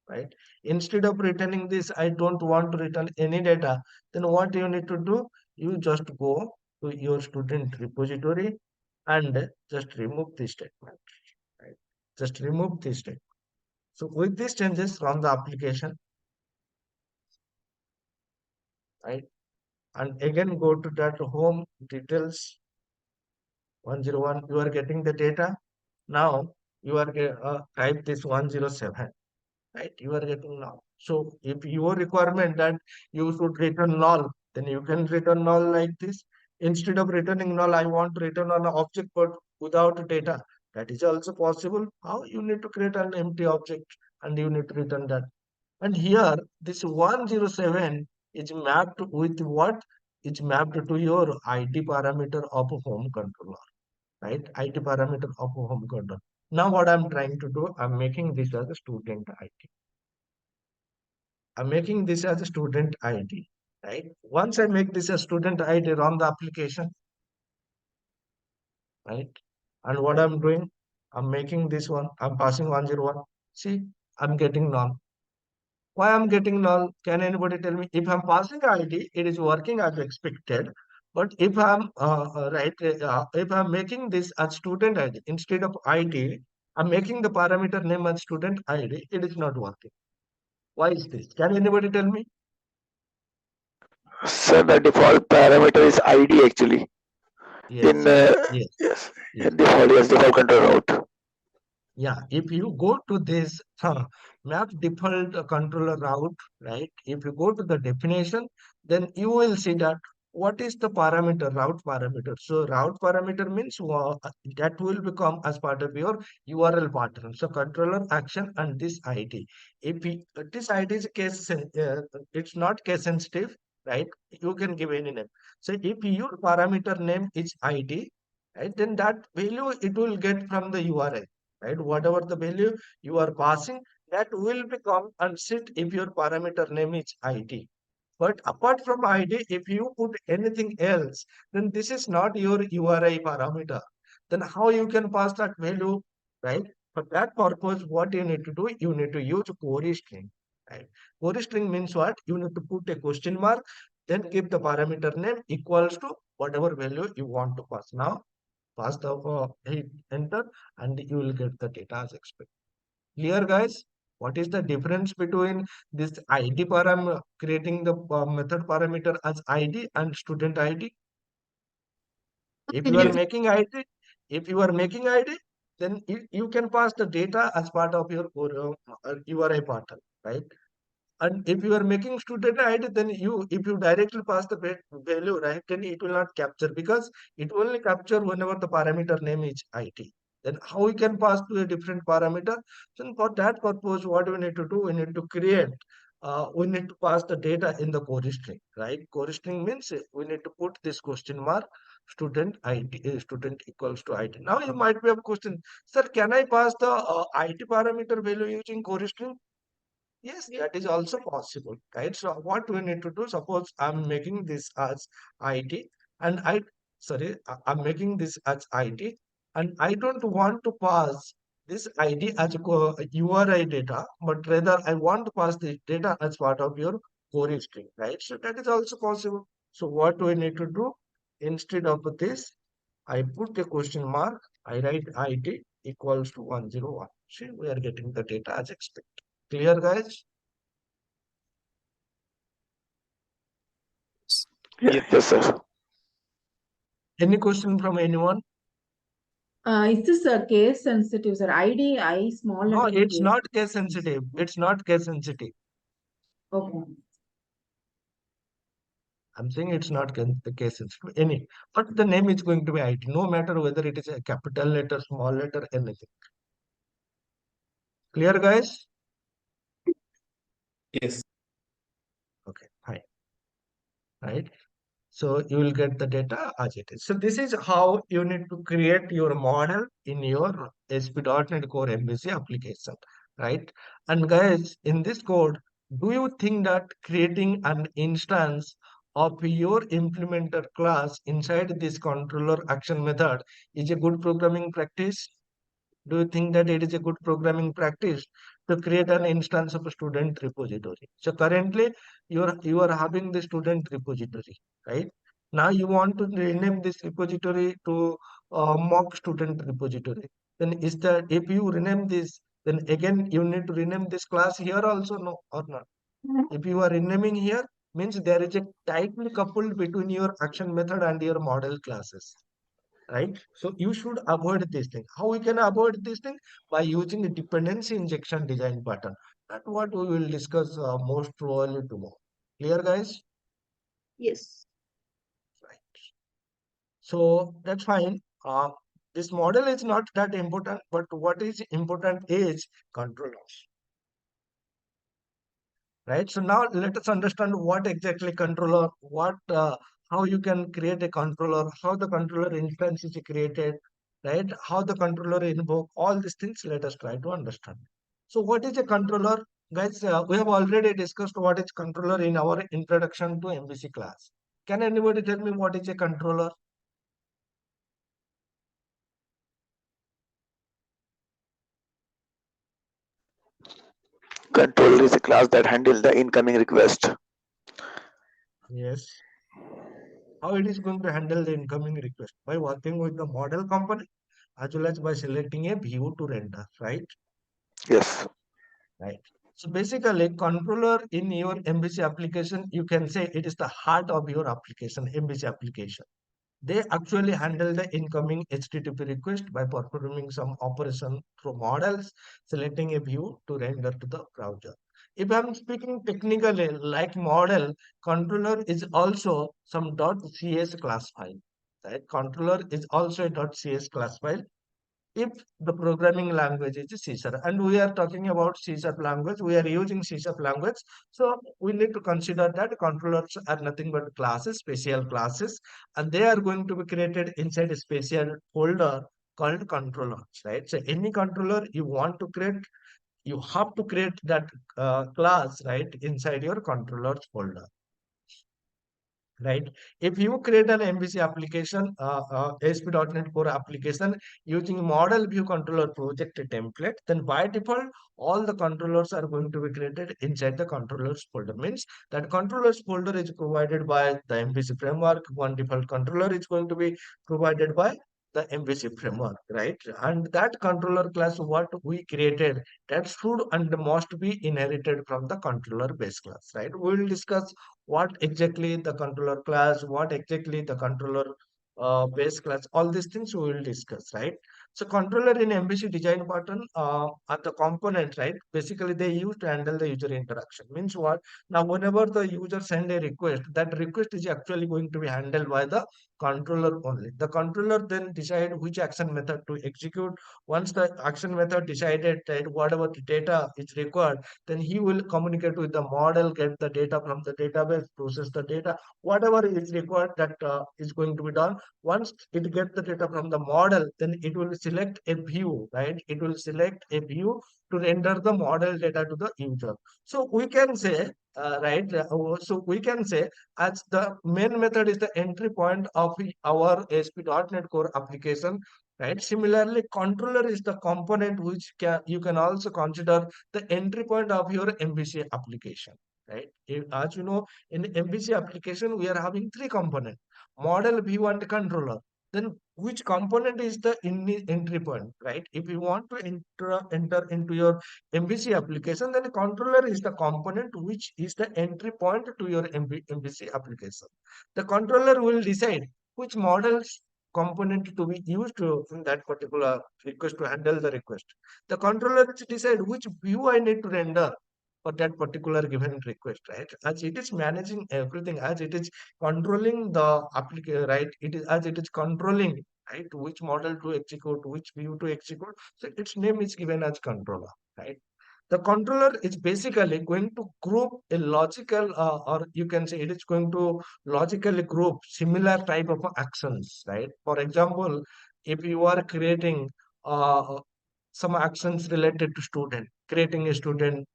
right? Instead of returning this, I don't want to return any data. Then what you need to do? You just go to your student repository and just remove this statement, right? Just remove this statement. So with these changes, run the application, right? And again, go to that home details 101. You are getting the data. Now you are type this 107. Right, you are getting null. So if your requirement that you should return null, then you can return null like this. Instead of returning null, I want to return an object but without data. That is also possible. How? You need to create an empty object and you need to return that. And here this 107 is mapped with what? It's mapped to your ID parameter of a home controller, right? ID parameter of a home controller. Now what I'm trying to do, I'm making this as a student ID. I'm making this as a student ID, right? Once I make this a student ID, run the application, right? And what I'm doing, I'm making this one, I'm passing 101. See, I'm getting null. Why I'm getting null? Can anybody tell me? If I'm passing ID, it is working as expected. But if I'm if I'm making this as student ID instead of ID, I'm making the parameter name as student ID, it is not working. Why is this? Can anybody tell me? So the default parameter is ID actually. In Yes, yes, yes, yes. in default control route. Yeah, if you go to this map default controller route, right? If you go to the definition, then you will see that what is the parameter, route parameter. So route parameter means that will become as part of your URL pattern. So controller action and this ID. If this ID is it's not case sensitive, right? You can give any name. So if your parameter name is ID, right, then that value it will get from the URL, right? Whatever the value you are passing, that will become and sit if your parameter name is ID. But apart from ID, if you put anything else, then this is not your URI parameter. Then how you can pass that value, right? For that purpose, what you need to do, you need to use query string, right? Query string means what? You need to put a question mark, then give the parameter name equals to whatever value you want to pass. Now, pass the hit enter, and you will get the data as expected. Clear, guys? What is the difference between this ID param creating the method parameter as ID and student ID? If you are Yes. making ID, then you can pass the data as part of your URI pattern, right? And if you are making student ID, then if you directly pass the value, right, then it will not capture, because it will only capture whenever the parameter name is ID. Then how we can pass to a different parameter? So for that purpose, what we need to do, we need to create, we need to pass the data in the core string, right? Core string means we need to put this question mark student ID, student equals to ID. Now you might be a question, sir, can I pass the ID parameter value using core string? Yes, that is also possible, right? So what we need to do, suppose I'm making this as ID and I'm making this as ID, and I don't want to pass this ID as URI data, but rather I want to pass this data as part of your core string, right? So that is also possible. So what we need to do, instead of this, I put a question mark, I write ID equals to 101. See, we are getting the data as expected. Clear, guys? Yes, sir. Any question from anyone? Is this a case sensitive, sir? ID, I small No, letter it's case. not case sensitive. It's not case sensitive. Okay. I'm saying it's not case sensitive. Any, but the name is going to be IT, no matter whether it is a capital letter, small letter, anything. Clear, guys? Yes. Okay, fine. Right. So you will get the data as it is. So this is how you need to create your model in your ASP.NET Core MVC application, right? And guys, in this code, do you think that creating an instance of your implementer class inside this controller action method is a good programming practice? Do you think that it is a good programming practice to create an instance of a student repository? So currently you are having the student repository, right? Now you want to rename this repository to mock student repository. Then is that, if you rename this, then again you need to rename this class here also, no or not? If you are renaming here, means there is a tightly coupled between your action method and your model classes, right? So you should avoid this thing. How we can avoid this thing? By using a dependency injection design pattern. That's what we will discuss most probably tomorrow. Clear, guys? Yes. Right. So that's fine. This model is not that important, but what is important is controllers. Right. So now let us understand what exactly controller, how you can create a controller, how the controller instance is created, right? How the controller invoke, all these things. Let us try to understand. So what is a controller, guys? We have already discussed what is controller in our introduction to MVC class. Can anybody tell me what is a controller? Controller is a class that handles the incoming request. Yes. How it is going to handle the incoming request? By working with the model component as well as by selecting a view to render, right? Yes. Right. So basically, controller in your MVC application, you can say it is the heart of your application, MVC application. They actually handle the incoming HTTP request by performing some operation through models, selecting a view to render to the browser. If I'm speaking technically, like model, controller is also some .cs class file. Right? Controller is also a .cs class file if the programming language is C sharp, and we are talking about C sharp language, we are using C sharp language. So we need to consider that controllers are nothing but classes, special classes, and they are going to be created inside a special folder called controllers, right? So any controller you want to create, you have to create that class, right, inside your controllers folder. Right. If you create an MVC application, ASP.NET Core application using model view controller project template, then by default, all the controllers are going to be created inside the controllers folder. Means that controllers folder is provided by the MVC framework. One default controller is going to be provided by the MVC framework, right? And that controller class, what we created, that should and must be inherited from the controller base class, right? We will discuss what exactly the controller class, what exactly the controller base class, all these things we will discuss, right? So controller in MVC design pattern are the components, right? Basically, they use to handle the user interaction. Means what? Now, whenever the user send a request, that request is actually going to be handled by the controller only. The controller then decide which action method to execute. Once the action method decided that whatever the data is required, then he will communicate with the model, get the data from the database, process the data, whatever is required that is going to be done. Once it gets the data from the model, then it will select a view, right? It will select a view to render the model data to the user. So we can say, right? So we can say as the main method is the entry point of our ASP.NET Core application, right? Similarly, controller is the component which you can also consider the entry point of your MVC application, right? As you know, in MVC application, we are having three components: model, view, and controller. Then which component is the entry point, right? If you want to enter into your MVC application, then the controller is the component which is the entry point to your MVC application. The controller will decide which models component to be used in that particular request to handle the request. The controller will decide which view I need to render for that particular given request, right? As it is managing everything, as it is controlling the application, right? It is as it is controlling, right, which model to execute, which view to execute. So its name is given as controller, right? The controller is basically going to group a logical, or you can say it is going to logically group similar type of actions, right? For example, if you are creating some actions related to student, creating a student,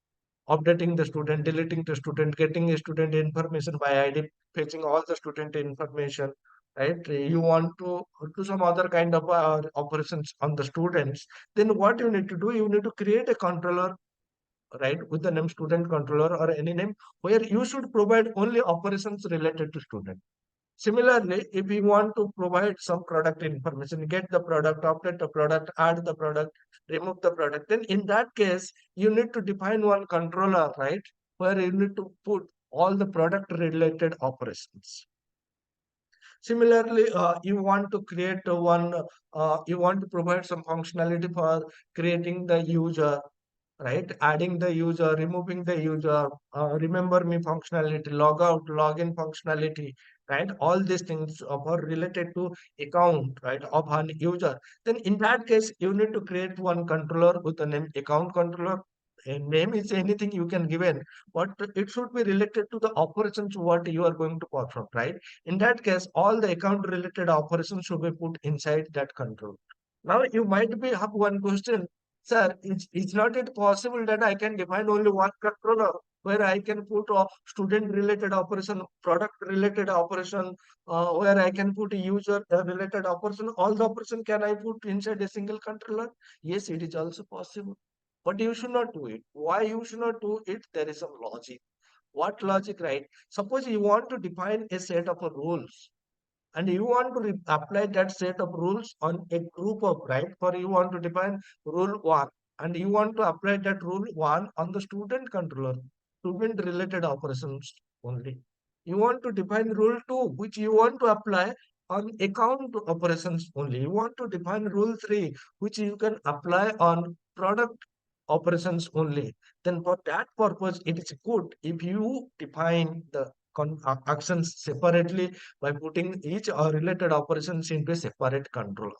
updating the student, deleting the student, getting a student information by ID, fetching all the student information, right? You want to do some other kind of operations on the students, then what you need to do, you need to create a controller, right, with the name student controller or any name, where you should provide only operations related to student. Similarly, if we want to provide some product information, get the product, update the product, add the product, remove the product, then in that case, you need to define one controller, right? Where you need to put all the product related operations. Similarly, you want to create you want to provide some functionality for creating the user, right? Adding the user, removing the user, remember me functionality, log out, login functionality, right? All these things are related to account, right, of an user. Then in that case, you need to create one controller with the name account controller. A name is anything you can give in, but it should be related to the operations what you are going to perform, right? In that case, all the account related operations should be put inside that control. Now you might be have one question. Sir, it's not it possible that I can define only one controller where I can put a student-related operation, product-related operation, where I can put a user-related operation. All the operation can I put inside a single controller? Yes, it is also possible. But you should not do it. Why you should not do it? There is some logic. What logic, right? Suppose you want to define a set of rules and you want to apply that set of rules on a group of, right? For you want to define rule 1 and you want to apply that rule 1 on the student controller, student related operations only. You want to define rule 2 which you want to apply on account operations only. You want to define rule 3 which you can apply on product operations only. Then for that purpose it is good if you define the actions separately by putting each related operations into a separate controller.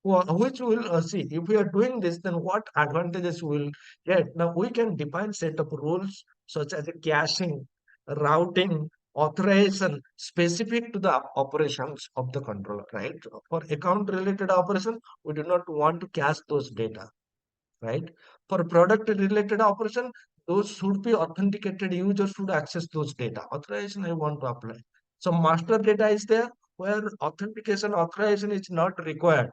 Which will see if we are doing this, then what advantages we will get. Now we can define set of rules such as caching, routing, authorization specific to the operations of the controller, right? For account related operation, we do not want to cache those data, right? For product related operation, those should be authenticated. Users should access those data. Authorization I want to apply. So master data is there where authentication authorization is not required,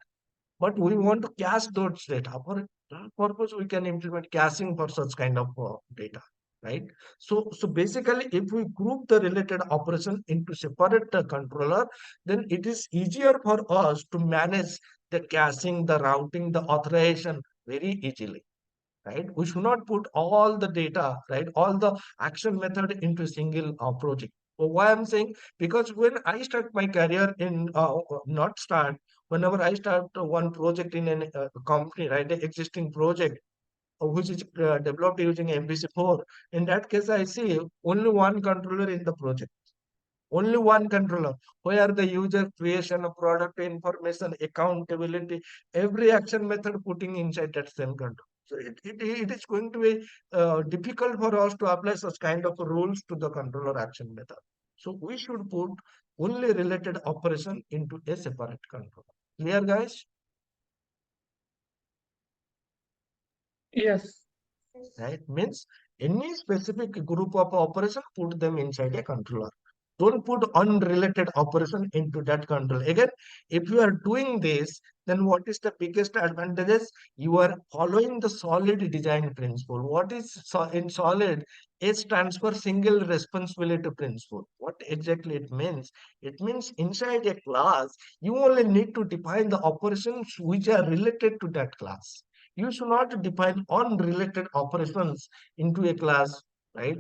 but we want to cache those data. For that purpose, we can implement caching for such kind of data, right? So basically, if we group the related operation into separate controller, then it is easier for us to manage the caching, the routing, the authorization very easily, right? We should not put all the data, right, all the action method into a single project. So why I'm saying, because when I start my career in not start, whenever I start one project in a company, right, an existing project which is developed using MVC4, in that case I see only one controller in the project, only one controller, where the user creation of product information, accountability, every action method putting inside that same controller. So it is going to be difficult for us to apply such kind of rules to the controller action method. So we should put only related operation into a separate controller. Clear, guys? Yes. Right? Means any specific group of operation, put them inside a controller. Don't put unrelated operation into that control. Again, if you are doing this, then what is the biggest advantages? You are following the solid design principle. What is in solid? Is transfer single responsibility principle. What exactly it means? It means inside a class, you only need to define the operations which are related to that class. You should not define unrelated operations into a class, right?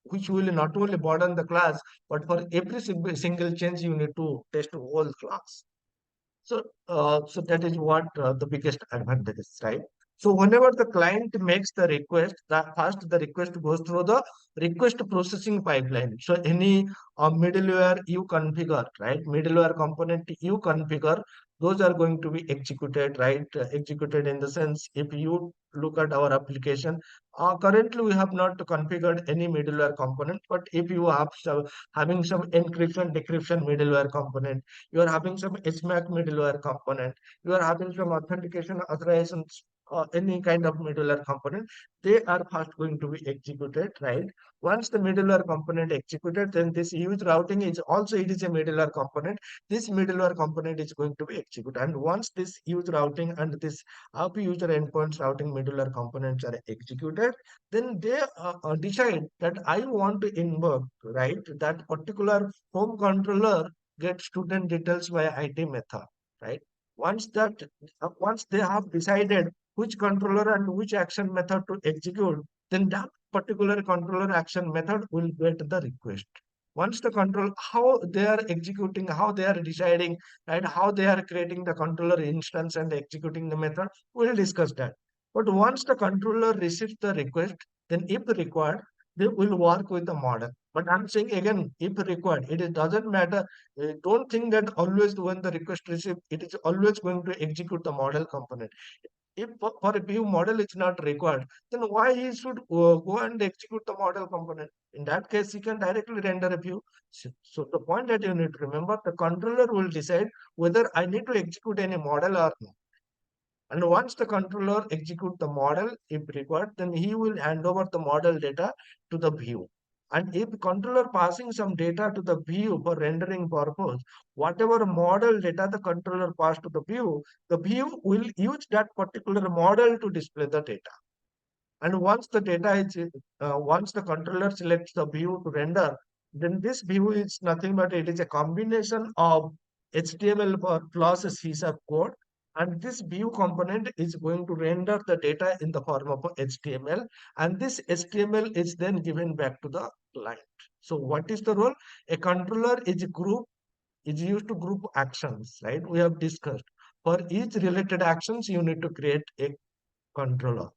Which will not only burden the class, but for every single change you need to test the whole class. So that is what the biggest advantage is, right? So whenever the client makes the request, first the request goes through the request processing pipeline. So any middleware you configure, right? Middleware component you configure, those are going to be executed, right? Executed in the sense, if you look at our application, currently we have not configured any middleware component, but if you have having some encryption, decryption middleware component, you are having some HMAC middleware component, you are having some authentication authorizations, any kind of middleware component, they are first going to be executed, right? Once the middleware component executed, then this huge routing is also, it is a middleware component. This middleware component is going to be executed. And once this huge routing and this API user endpoints routing middleware components are executed, then they decide that I want to invoke, right, that particular home controller get student details via ID method, right? Once that, once they have decided which controller and which action method to execute, then that particular controller action method will get the request. Once the control, how they are executing, how they are deciding, right, how they are creating the controller instance and executing the method, we'll discuss that. But once the controller receives the request, then if required, they will work with the model. But I'm saying again, if required, doesn't matter. Don't think that always when the request received, it is always going to execute the model component. If for a view model is not required, then why he should go and execute the model component? In that case, he can directly render a view. So the point that you need to remember, the controller will decide whether I need to execute any model or not. And once the controller execute the model, if required, then he will hand over the model data to the view. And if controller passing some data to the view for rendering purpose, whatever model data the controller pass to the view will use that particular model to display the data. And once the data is, once the controller selects the view to render, then this view is nothing but it is a combination of HTML plus C# code. And this view component is going to render the data in the form of HTML. And this HTML is then given back to the client. So what is the role? A controller is a group, is used to group actions, right? We have discussed. For each related actions, you need to create a controller.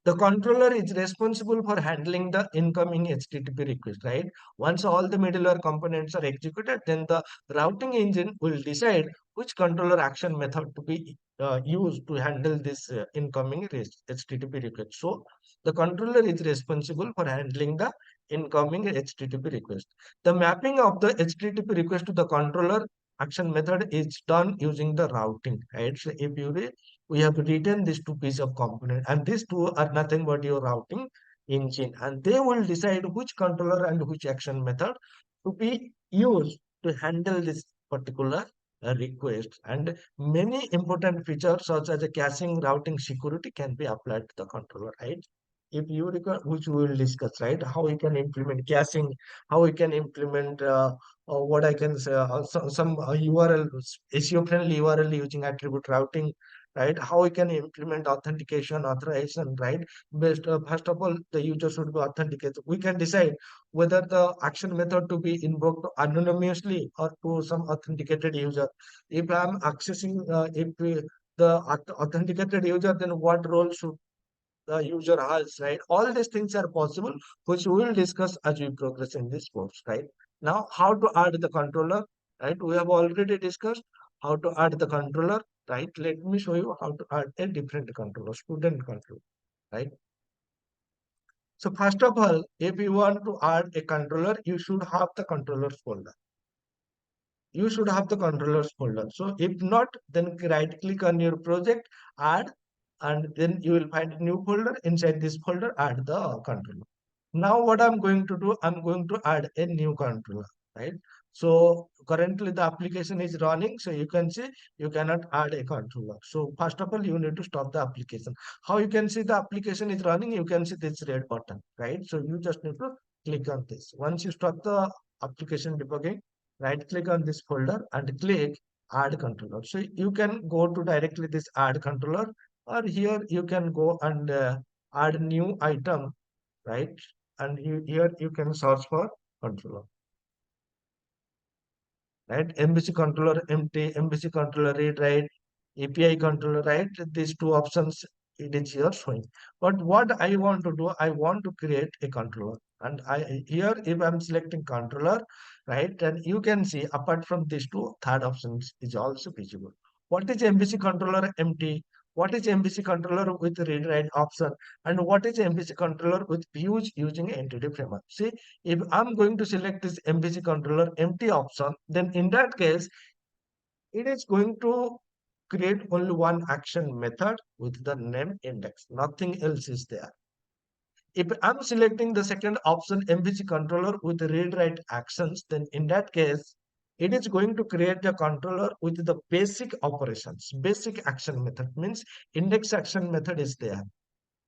The controller is responsible for handling the incoming HTTP request, right? Once all the middleware components are executed, then the routing engine will decide which controller action method to be used to handle this incoming HTTP request. So the controller is responsible for handling the incoming HTTP request. The mapping of the HTTP request to the controller action method is done using the routing, right? So if you we have written these two pieces of component, and these two are nothing but your routing engine, and they will decide which controller and which action method to be used to handle this particular request. And many important features such as a caching, routing, security can be applied to the controller, right? if you require, which we will discuss, right? How we can implement caching, how we can implement what I can say, some URL, SEO-friendly URL using attribute routing, right? How we can implement authentication, authorization, right? First of all, the user should be authenticated. We can decide whether the action method to be invoked anonymously or to some authenticated user. If I'm accessing, the authenticated user, then what role should the user has, right? All these things are possible, which we will discuss as we progress in this course, right? Now, how to add the controller, right? We have already discussed how to add the controller, right? Let me show you how to add a different controller, student controller, right? So first of all, if you want to add a controller, you should have the controllers folder. You should have the controllers folder. So if not, then right click on your project, add, and then you will find a new folder. Inside this folder, add the controller. Now what I'm going to do, I'm going to add a new controller, right? So currently the application is running. So you can see you cannot add a controller. So first of all, you need to stop the application. How you can see the application is running? You can see this red button, right? So you just need to click on this. Once you stop the application debugging, right click on this folder and click add controller. So you can go to directly this add controller, or here you can go and add new item, right? And here you can search for controller, right? MVC controller empty, MVC controller read write, API controller, right? These two options it is here showing. But what I want to do, I want to create a controller. And I here if I'm selecting controller, right, and you can see apart from these two, third options is also visible. What is MVC controller empty? What is MVC controller with read write option? And what is MVC controller with views using entity framework? See, if I'm going to select this MVC controller empty option, then in that case, it is going to create only one action method with the name index. Nothing else is there. If I'm selecting the second option, MVC controller with read write actions, then in that case, it is going to create a controller with the basic operations. Basic action method means index action method is there.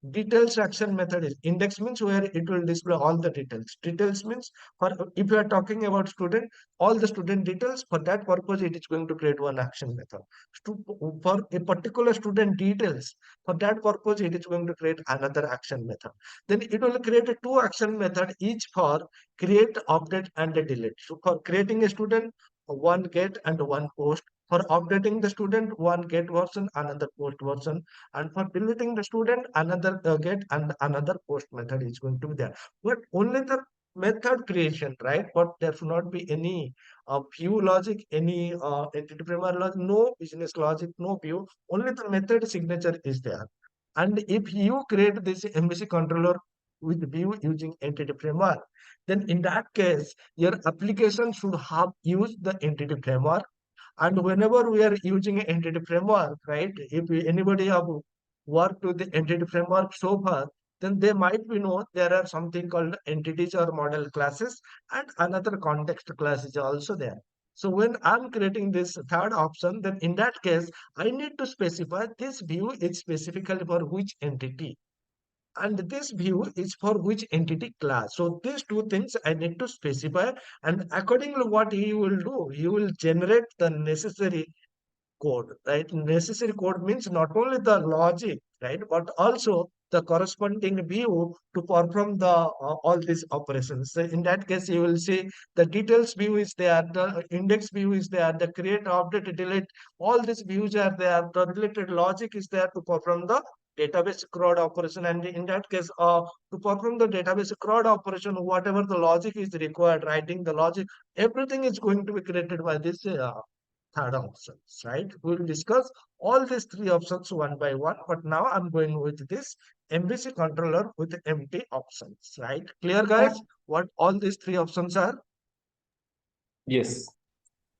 Details action method is index means where it will display all the details. Details means for if you are talking about student, all the student details, for that purpose it is going to create one action method. For a particular student details, for that purpose it is going to create another action method. Then it will create a two action method each for create, update and delete. So for creating a student, one get and one post. For updating the student, one get version, another post version, and for deleting the student, another get and another post method is going to be there. But only the method creation, right? But there should not be any view logic, any entity framework logic, no business logic, no view. Only the method signature is there. And if you create this MVC controller with view using entity framework, then in that case, your application should have used the entity framework. And whenever we are using an entity framework, right? If anybody have worked with the entity framework so far, then they might be know there are something called entities or model classes, and another context class is also there. So when I'm creating this third option, then in that case, I need to specify this view is specifically for which entity, and this view is for which entity class. So these two things I need to specify, and accordingly what he will do, he will generate the necessary code, right? Necessary code means not only the logic, right, but also the corresponding view to perform the all these operations. So in that case, you will see the details view is there, the index view is there, the create, update, delete, all these views are there. The related logic is there to perform the database CRUD operation. And in that case, to perform the database CRUD operation, whatever the logic is required, writing the logic, everything is going to be created by this third options, right? We will discuss all these three options one by one, but now I'm going with this MVC controller with empty options, right? Clear, guys? What all these three options are? Yes.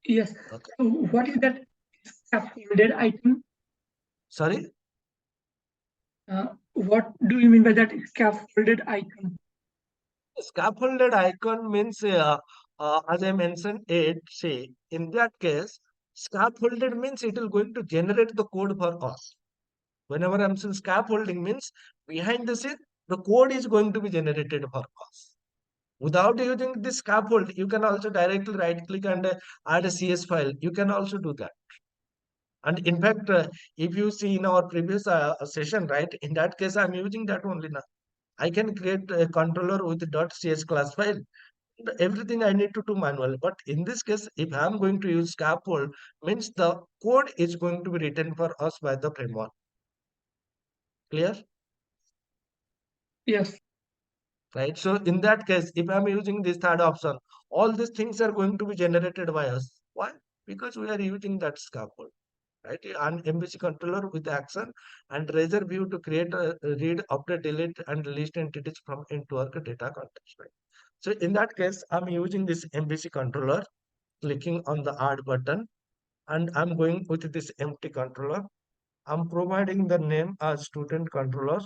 Yes. Okay. So what is that scaffolded item? Sorry? What do you mean by that scaffolded item? Scaffolded icon means, as I mentioned it, say, in that case, scaffolded means it will going to generate the code for us. Whenever I'm saying scaffolding means behind the scene, the code is going to be generated for us. Without using this scaffold, you can also directly right click and add a CS file. You can also do that. And in fact, if you see in our previous session, right, in that case, I'm using that only now. I can create a controller with .cs class file. Everything I need to do manually. But in this case, if I'm going to use scaffold, means the code is going to be written for us by the framework. Clear? Yes. Right. So in that case, if I'm using this third option, all these things are going to be generated by us. Why? Because we are using that scaffold. Right, an MVC controller with action and razor view to create a read, update, delete, and list entities from network data context. Right. So in that case, I'm using this MVC controller, clicking on the add button, and I'm going with this empty controller. I'm providing the name as student controller.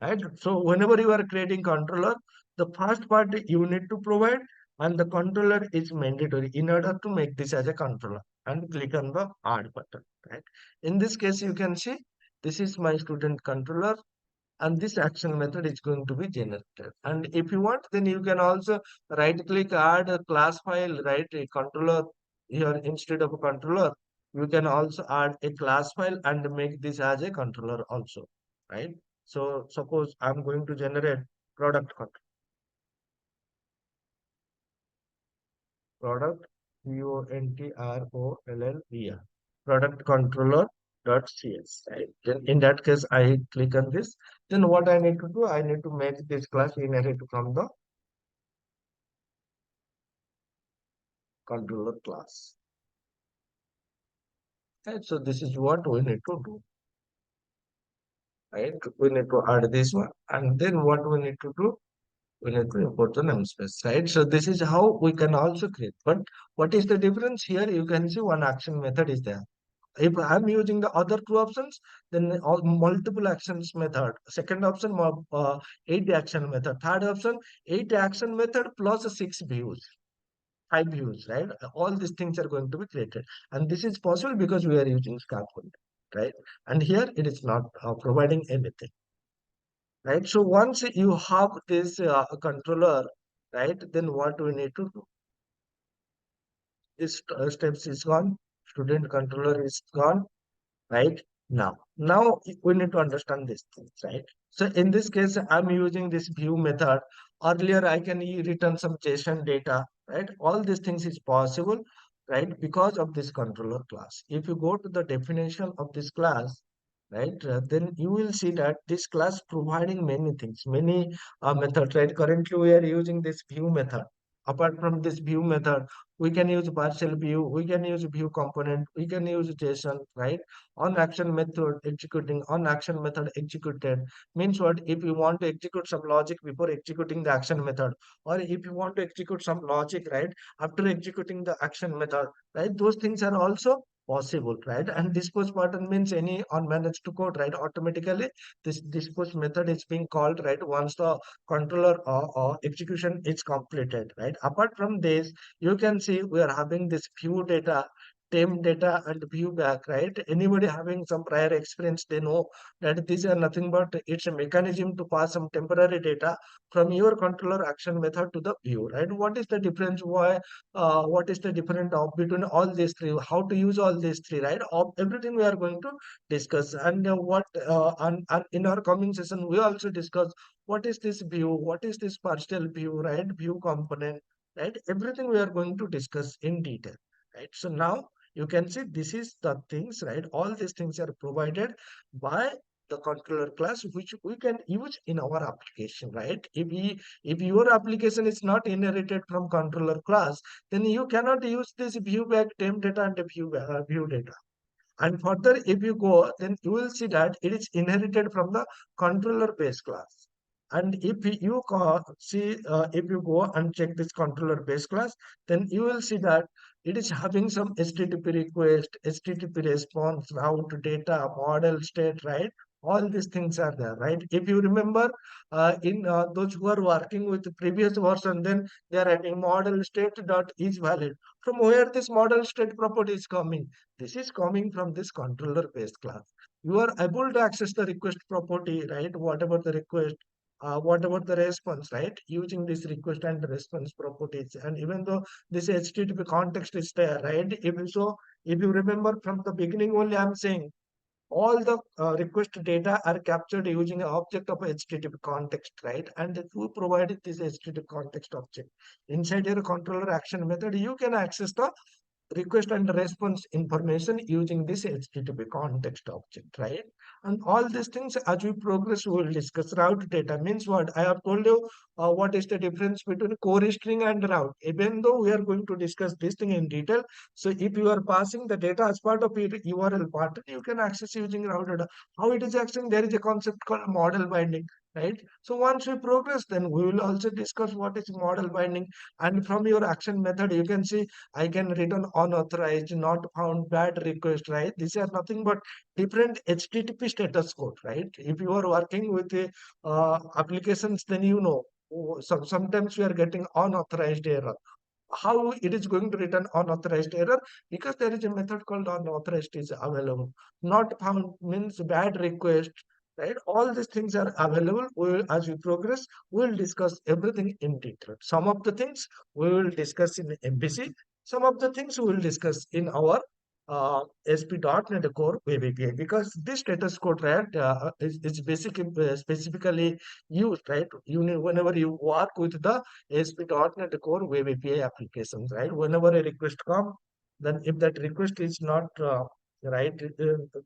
Right. So whenever you are creating controller, the first part you need to provide, and the controller is mandatory in order to make this as a controller. And click on the add button. Right. In this case, you can see this is my student controller, and this action method is going to be generated. And if you want, then you can also right click, add a class file, right, a controller here instead of a controller. You can also add a class file and make this as a controller also, right? So suppose I'm going to generate product controller. Product controller, product controller dot cs, right? Then in that case, I click on this. Then what I need to do, I need to make this class inherit from the controller class. Right? So this is what we need to do. Right? We need to add this one, and then what we need to do, we need to import the namespace, right? So this is how we can also create. But what is the difference here? You can see one action method is there. If I'm using the other two options, then all multiple actions method. Second option, 8 action method. Third option, 8 action method plus 6 views, 5 views, right? All these things are going to be created. And this is possible because we are using scaffold, right? And here it is not providing anything, right? So once you have this controller, right, then what we need to do? This steps is gone, student controller is gone, right? Now we need to understand these things, right? So in this case, I'm using this view method. Earlier I can return some JSON data, right? All these things is possible, right, because of this controller class. If you go to the definition of this class, right, then you will see that this class providing many things, many methods, right? Currently we are using this view method. Apart from this view method, we can use partial view, we can use view component, we can use JSON, right? On action method executing, on action method executed means what? If you want to execute some logic before executing the action method, or if you want to execute some logic, right, after executing the action method, right, those things are also possible, right? And dispose button means any unmanaged code, right? Automatically this dispose method is being called, right, once the controller or execution is completed, right? Apart from this, you can see we are having this view data, temp data, and view back, right? Anybody having some prior experience, they know that these are nothing but it's a mechanism to pass some temporary data from your controller action method to the view, right? What is the difference? Why? What is the difference of between all these three? How to use all these three, right? Everything we are going to discuss, and and in our coming session, we also discuss what is this view, what is this partial view, right? View component, right? Everything we are going to discuss in detail, right? So now you can see this is the things, right? All these things are provided by the controller class, which we can use in our application, right? If your application is not inherited from controller class, then you cannot use this view back temp data and view data. And further, if you go, then you will see that it is inherited from the controller base class. And if if you go and check this controller base class, then you will see that it is having some HTTP request, HTTP response, route data, model state, right? All these things are there, right? If you remember, in those who are working with the previous version, then they are writing model state dot is valid. From where this model state property is coming? This is coming from this controller based class. You are able to access the request property, right? Whatever the request, whatever the response, right? Using this request and response properties. And even though this HTTP context is there, right? If you remember from the beginning only, I'm saying all the request data are captured using an object of HTTP context, right? And who provided this HTTP context object? Inside your controller action method, you can access the request and response information using this HTTP context object, right? And all these things, as we progress, we will discuss. Route data means what? I have told you what is the difference between core string and route. Even though we are going to discuss this thing in detail, so if you are passing the data as part of your URL part, you can access using route data. How it is accessing? There is a concept called model binding, right? So once we progress, then we will also discuss what is model binding. And from your action method, you can see I can return unauthorized, not found, bad request, right? These are nothing but different HTTP status code, right? If you are working with the applications, then you know. Sometimes we are getting unauthorized error. How it is going to return unauthorized error? Because there is a method called unauthorized is available. Not found means bad request, right? All these things are available. As we progress, we will discuss everything in detail. Some of the things we will discuss in MVC. Some of the things we will discuss in our SP.NET Core Web API, because this status code, right, is basically specifically used, right? You need, whenever you work with the SP.NET Core Web API applications, right? Whenever a request comes, then if that request is not right,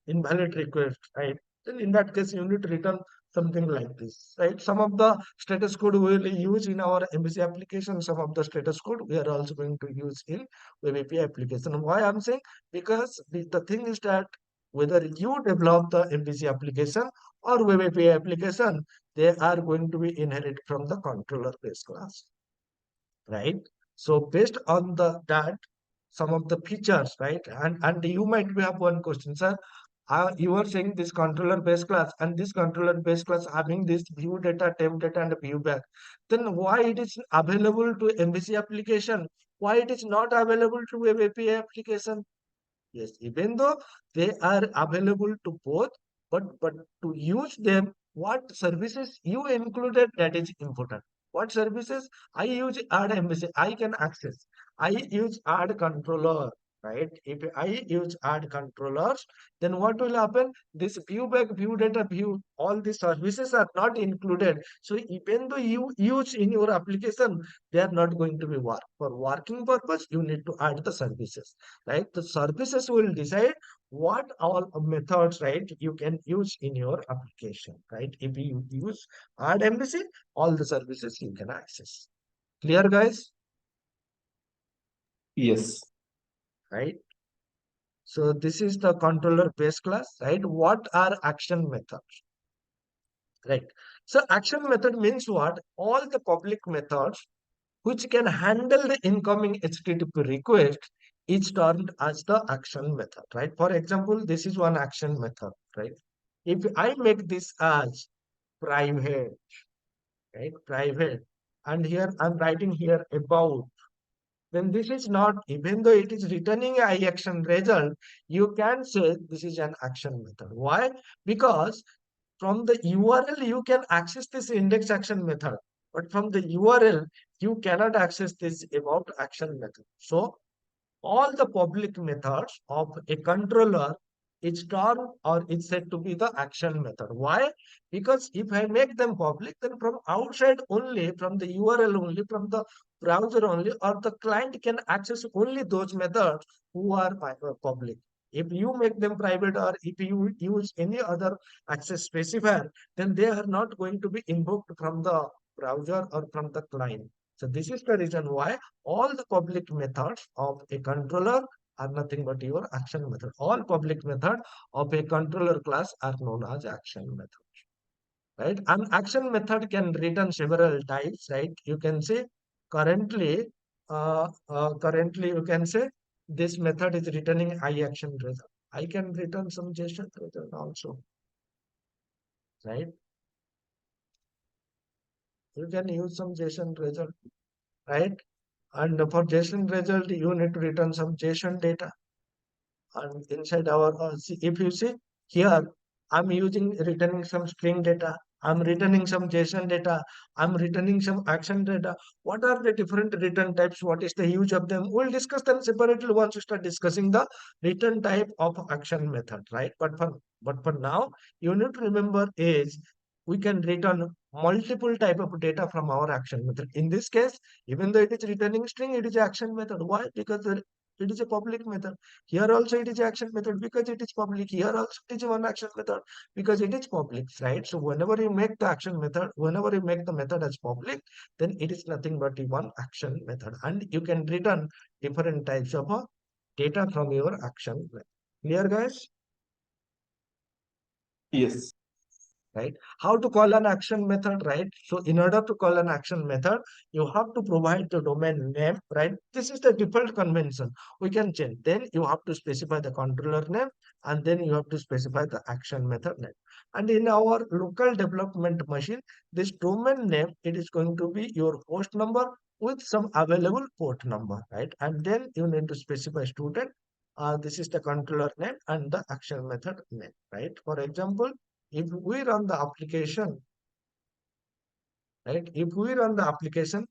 invalid request, right? Then in that case, you need to return something like this, right? Some of the status code we will use in our MVC application. Some of the status code we are also going to use in Web API application. Why I'm saying? Because the thing is that whether you develop the MVC application or Web API application, they are going to be inherited from the controller base class, right? So based on that, some of the features, right? And you might have one question, sir. You are saying this controller base class, and this controller base class having this view data, temp data, and view back. Then why it is available to MVC application? Why it is not available to Web API application? Yes, even though they are available to both, but to use them, what services you included, that is important. What services? I use add MVC, I can access. I use add controller, right? If I use add controllers, then what will happen? This view back, view data, view, all these services are not included. So even though you use in your application, they are not going to be work. For working purpose, you need to add the services, right? The services will decide what all methods, right, you can use in your application, right? If you use add MVC, all the services you can access. Clear, guys? Yes. Right? So this is the controller base class, right? What are action methods? Right. So action method means what? All the public methods which can handle the incoming HTTP request is termed as the action method, right? For example, this is one action method, right? If I make this as private, right? Private, and here I'm writing here about, then this is not, even though it is returning a action result, you can say this is an action method. Why? Because from the URL, you can access this index action method, but from the URL, you cannot access this about action method. So all the public methods of a controller is termed or is said to be the action method. Why? Because if I make them public, then from outside only, from the URL only, from the browser only, or the client can access only those methods who are public. If you make them private or if you use any other access specifier, then they are not going to be invoked from the browser or from the client. So this is the reason why all the public methods of a controller are nothing but your action method. All public method of a controller class are known as action methods, right? An action method can return several types, right? You can say currently, currently you can say this method is returning I action result. I can return some JSON result also, right? You can use some JSON result, right? And for JSON result, you need to return some JSON data. And inside our, if you see here, I'm using returning some string data. I'm returning some JSON data. I'm returning some action data. What are the different return types? What is the use of them? We'll discuss them separately once we start discussing the return type of action method, right? But for now, you need to remember is we can return multiple type of data from our action method. In this case, even though it is returning string, it is action method. Why? Because it is a public method. Here also it is action method because it is public. Here also it is one action method because it is public, right? So whenever you make the action method, whenever you make the method as public, then it is nothing but one action method, and you can return different types of data from your action method. Clear, guys? Yes. Right? How to call an action method, right? So in order to call an action method, you have to provide the domain name, right? This is the default convention. We can change. Then you have to specify the controller name, and then you have to specify the action method name. And in our local development machine, this domain name, it is going to be your host number with some available port number, right? And then you need to specify student. This is the controller name and the action method name, right? For example, if we run the application, right? If we run the application,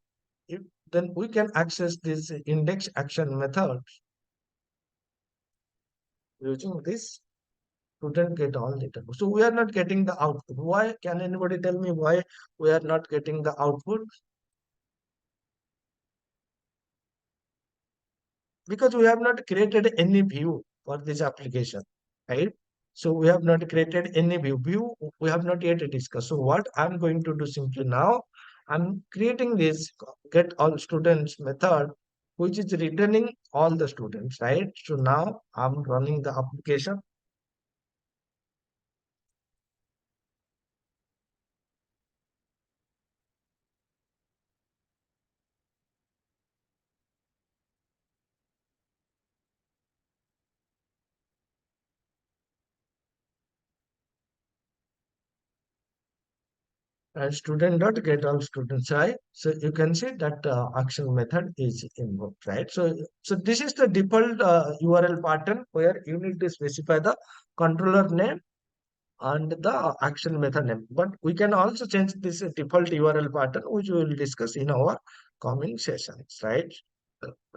then we can access this index action method using this student get all data. So we are not getting the output. Why? Can anybody tell me why we are not getting the output? Because we have not created any view for this application, right? So we have not created any view we have not yet discussed. So what I'm going to do simply now, I'm creating this get all students method which is returning all the students, right? So now I'm running the application. And student dot get all students, right? So you can see that action method is invoked, right? So this is the default URL pattern where you need to specify the controller name and the action method name. But we can also change this default URL pattern, which we will discuss in our coming sessions, right?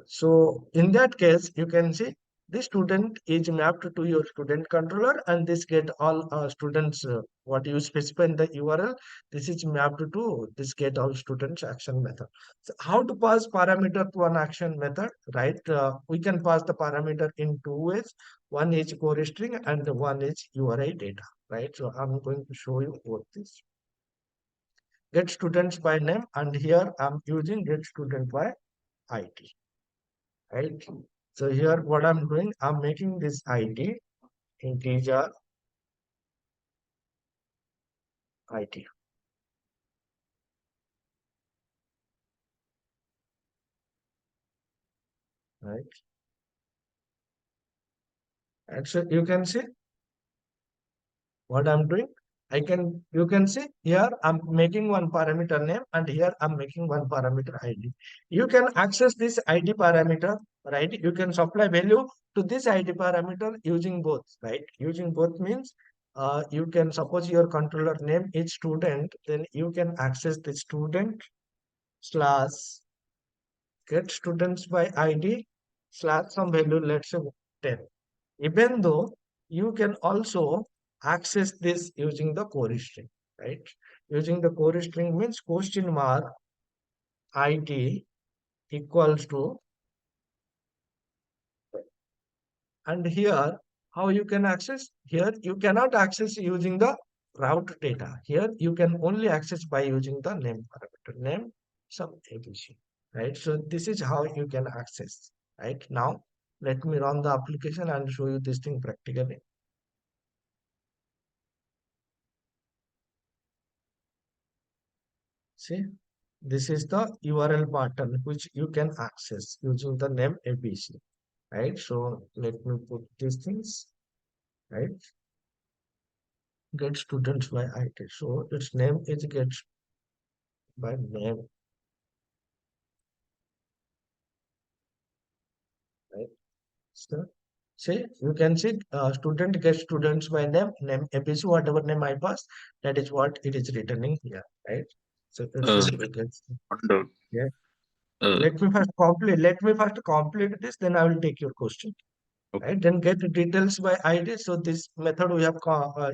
So in that case, you can see this student is mapped to your student controller, and this get all students what you specify in the URL. This is mapped to this get all students action method. So how to pass parameter to an action method, right? We can pass the parameter in two ways. One is core string and one is URI data, right? So I'm going to show you both this. Get students by name, and here I'm using get student by ID. Right? So here what I'm doing, I'm making this ID integer ID. Right? And so you can see what I'm doing. You can see here I'm making one parameter name, and here I'm making one parameter ID. You can access this ID parameter, right? You can supply value to this ID parameter using both, right? Using both means you can suppose your controller name is student, then you can access the student slash get students by ID slash some value, let's say 10. Even though you can also access this using the core string, right? Using the core string means question mark ID equals to, and here how you can access? Here you cannot access using the route data. Here you can only access by using the name parameter, name some ABC, right? So this is how you can access, right? Now let me run the application and show you this thing practically. See, this is the URL button which you can access using the name ABC, right? So let me put these things, right? Get students by ID. So its name is get by name. So, see, you can see student gets students by name MVC, whatever name I pass, that is what it is returning here, right? So you can see. Wonder. Yeah. Uh, Let me first complete. Let me first complete this, then I will take your question. Okay. Right? Then get the details by ID. So this method we have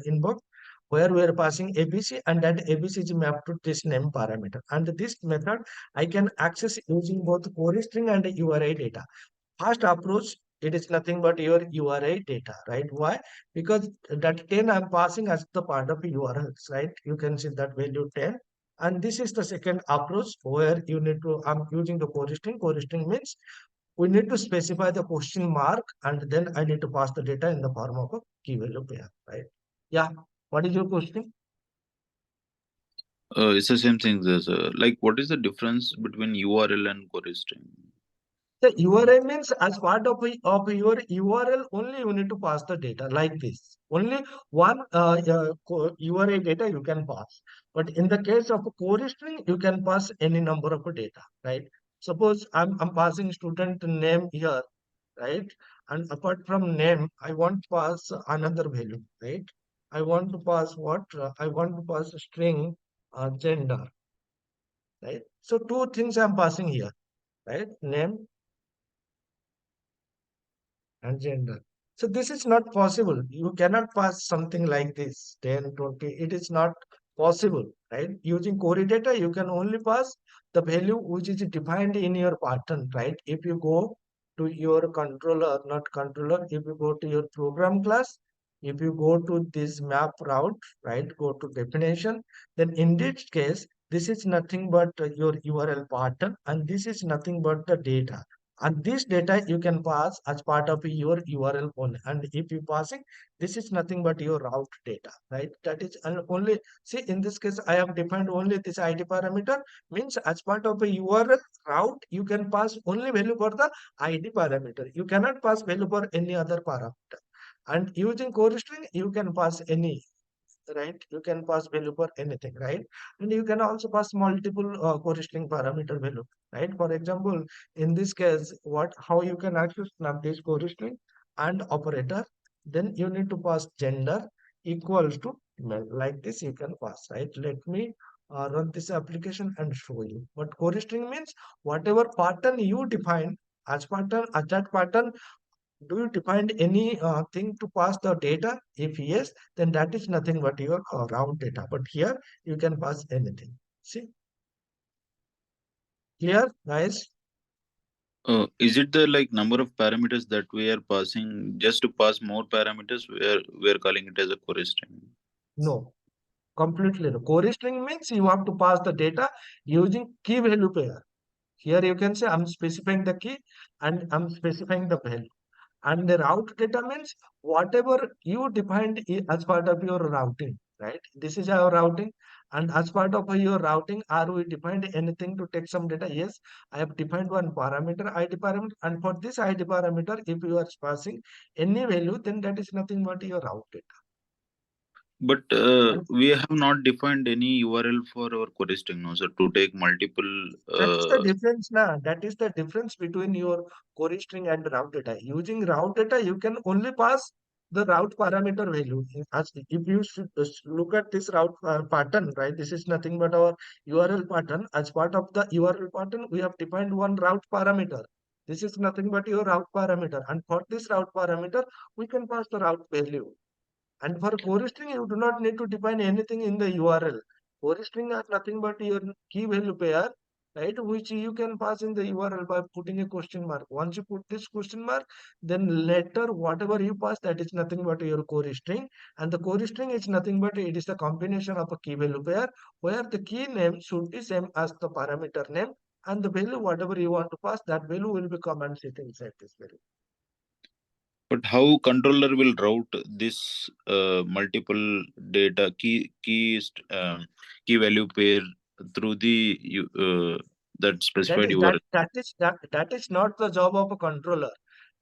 invoked where we are passing ABC, and that ABC is mapped to this name parameter. And this method I can access using both core string and URI data. First approach, it is nothing but your URI data, right? Why? Because that 10 I'm passing as the part of URLs, right? You can see that value 10. And this is the second approach where you need to, I'm using the core string. Core string means we need to specify the question mark, and then I need to pass the data in the form of a key value pair, right? Yeah. What is your question? it's the same thing. There's like, what is the difference between URL and core string? The URI means as part of your URL, only you need to pass the data like this. Only one URI data you can pass. But in the case of a core string, you can pass any number of data, right? Suppose I'm passing student name here, right? And apart from name, I want to pass another value, right? I want to pass what? I want to pass a string gender, right? So two things I'm passing here, right? Name and gender. So this is not possible. You cannot pass something like this, 10, 20. It is not possible, right? Using core data, you can only pass the value which is defined in your pattern, right? If you go to your controller, not controller, if you go to your program class, if you go to this map route, right, go to definition, then in this case, this is nothing but your URL pattern, and this is nothing but the data, and this data you can pass as part of your URL only. And if you passing, this is nothing but your route data, right? That is only, see, in this case I have defined only this ID parameter, means as part of a URL route you can pass only value for the ID parameter. You cannot pass value for any other parameter. And using core string you can pass any, right? You can pass value for anything, right? And you can also pass multiple core string parameter value, right? For example, in this case, how you can access this core string and operator, then you need to pass gender equals to male, like this you can pass, right? Let me run this application and show you. But core string means whatever pattern you define as pattern, as that pattern, do you define any thing to pass the data? If yes, then that is nothing but your route data. But here you can pass anything. See, clear, guys? Is it the like number of parameters that we are passing just to pass more parameters? We are calling it as a core string. No, completely no. Core string means you have to pass the data using key value pair. Here you can say I'm specifying the key and I'm specifying the value. And the route data means whatever you defined as part of your routing, right? This is our routing. And as part of your routing, are we defined anything to take some data? Yes, I have defined one parameter, ID parameter. And for this ID parameter, if you are passing any value, then that is nothing but your route data. But And we have not defined any URL for our core string, no? So to take multiple. that's the difference now. That is the difference between your core string and route data. Using route data, you can only pass the route parameter value. As if you look at this route pattern, right? This is nothing but our URL pattern. As part of the URL pattern, we have defined one route parameter. This is nothing but your route parameter. And for this route parameter, we can pass the route value. And for core string, you do not need to define anything in the URL. Core string are nothing but your key value pair, right? Which you can pass in the URL by putting a question mark. Once you put this question mark, then later whatever you pass, that is nothing but your core string. And the core string is nothing but it is the combination of a key value pair where the key name should be same as the parameter name, and the value whatever you want to pass, that value will be command set inside this value. But how controller will route this multiple data key value pair through the that specified URL? That is not the job of a controller.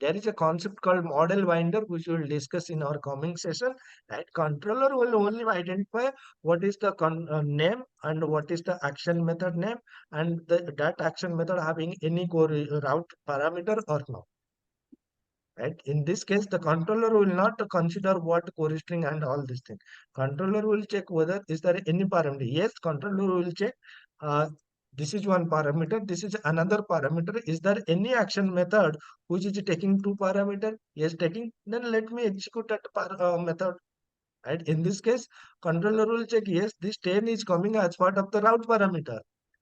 There is a concept called model binder, which we will discuss in our coming session. Right? Controller will only identify what is the name and what is the action method name, and that action method having any core route parameter or not. right? In this case, the controller will not consider what core string and all these things. Controller will check whether is there any parameter. Yes, controller will check. This is one parameter. This is another parameter. Is there any action method which is taking two parameter? Yes, taking. Then let me execute that method. Right? In this case, controller will check, yes, this 10 is coming as part of the route parameter.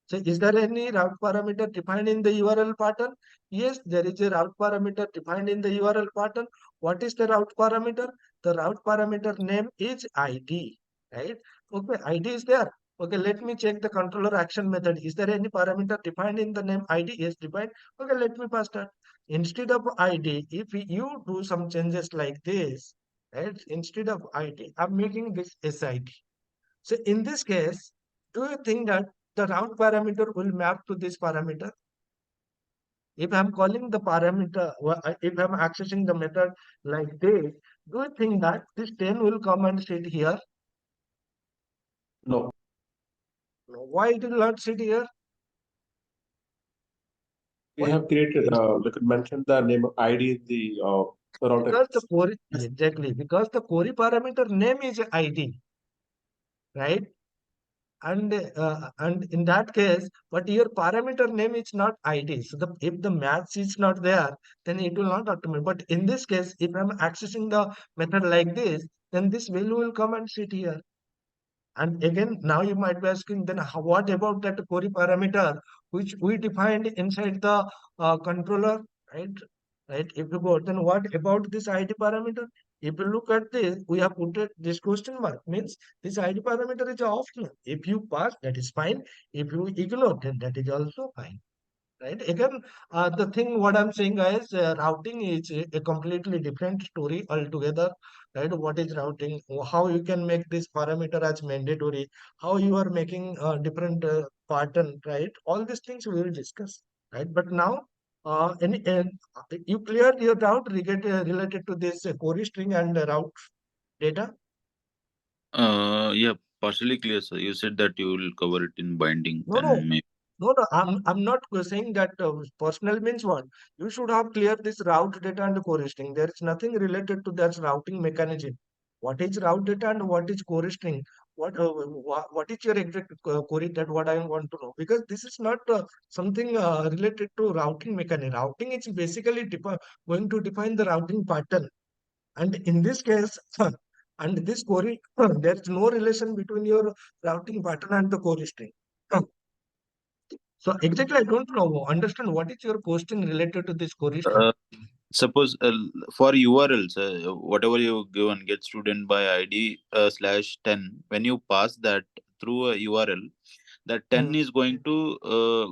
So is there any route parameter defined in the URL pattern? Yes, there is a route parameter defined in the URL pattern. What is the route parameter? The route parameter name is ID, right? Okay, ID is there. Okay, let me check the controller action method. Is there any parameter defined in the name ID? Yes, defined. Okay, let me pass that. Instead of ID, if you do some changes like this, right? Instead of ID, I'm making this SID. So in this case, do you think that the route parameter will map to this parameter? If I'm calling the parameter, if I'm accessing the method like this, do you think that this 10 will come and sit here? No. No. Why it will not sit here? We have created, mentioned the name of ID in the router. Because the core, exactly, because the core parameter name is ID, right? And in that case, but your parameter name is not ID. So if the match is not there, then it will not automate. But in this case, if I'm accessing the method like this, then this value will come and sit here. And again, now you might be asking, then what about that query parameter which we defined inside the controller, right? Right. If you go, then what about this ID parameter? If you look at this, we have put this question mark, means this ID parameter is optional. If you pass, that is fine. If you ignore, then that is also fine. Right. Again, the thing what I'm saying is routing is a completely different story altogether. Right. What is routing? How you can make this parameter as mandatory? How you are making different pattern? Right. All these things we will discuss. Right. But now, you cleared your doubt related to this query string and route data. Yeah, partially clear, sir. You said that you will cover it in binding, No, no. then maybe. No, no, I'm not saying that personal means what. You should have cleared this route data and core string. There is nothing related to that routing mechanism. What is route data and what is core string? What is your exact query? That what I want to know, because this is not something related to routing mechanism. Routing is basically going to define the routing pattern, and in this case, and this query, there is no relation between your routing pattern and the core string. So exactly, I don't know. Understand what is your question related to this query string? Suppose for URLs, whatever you given get student by ID /10, when you pass that through a URL, that 10 is going to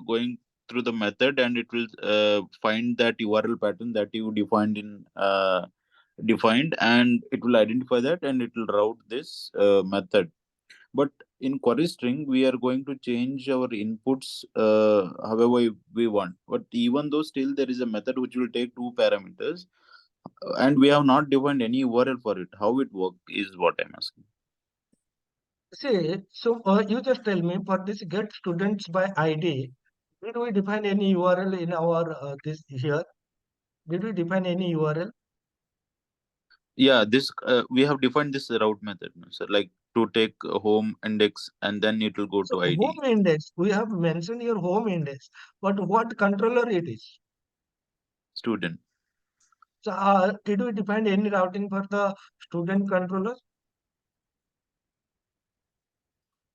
going through the method, and it will find that URL pattern that you defined, and it will identify that, and it will route this method. But in query string, we are going to change our inputs however we want. But even though still there is a method which will take two parameters, and we have not defined any URL for it. How it work is what I'm asking. See, so you just tell me, for this get students by ID, did we define any URL in our this here? Did we define any URL? Yeah, this we have defined this route method, no, sir, like to take a home index and then it will go So to ID home index, we have mentioned your home index, but what controller it is? student. So did we define any routing for the student controller?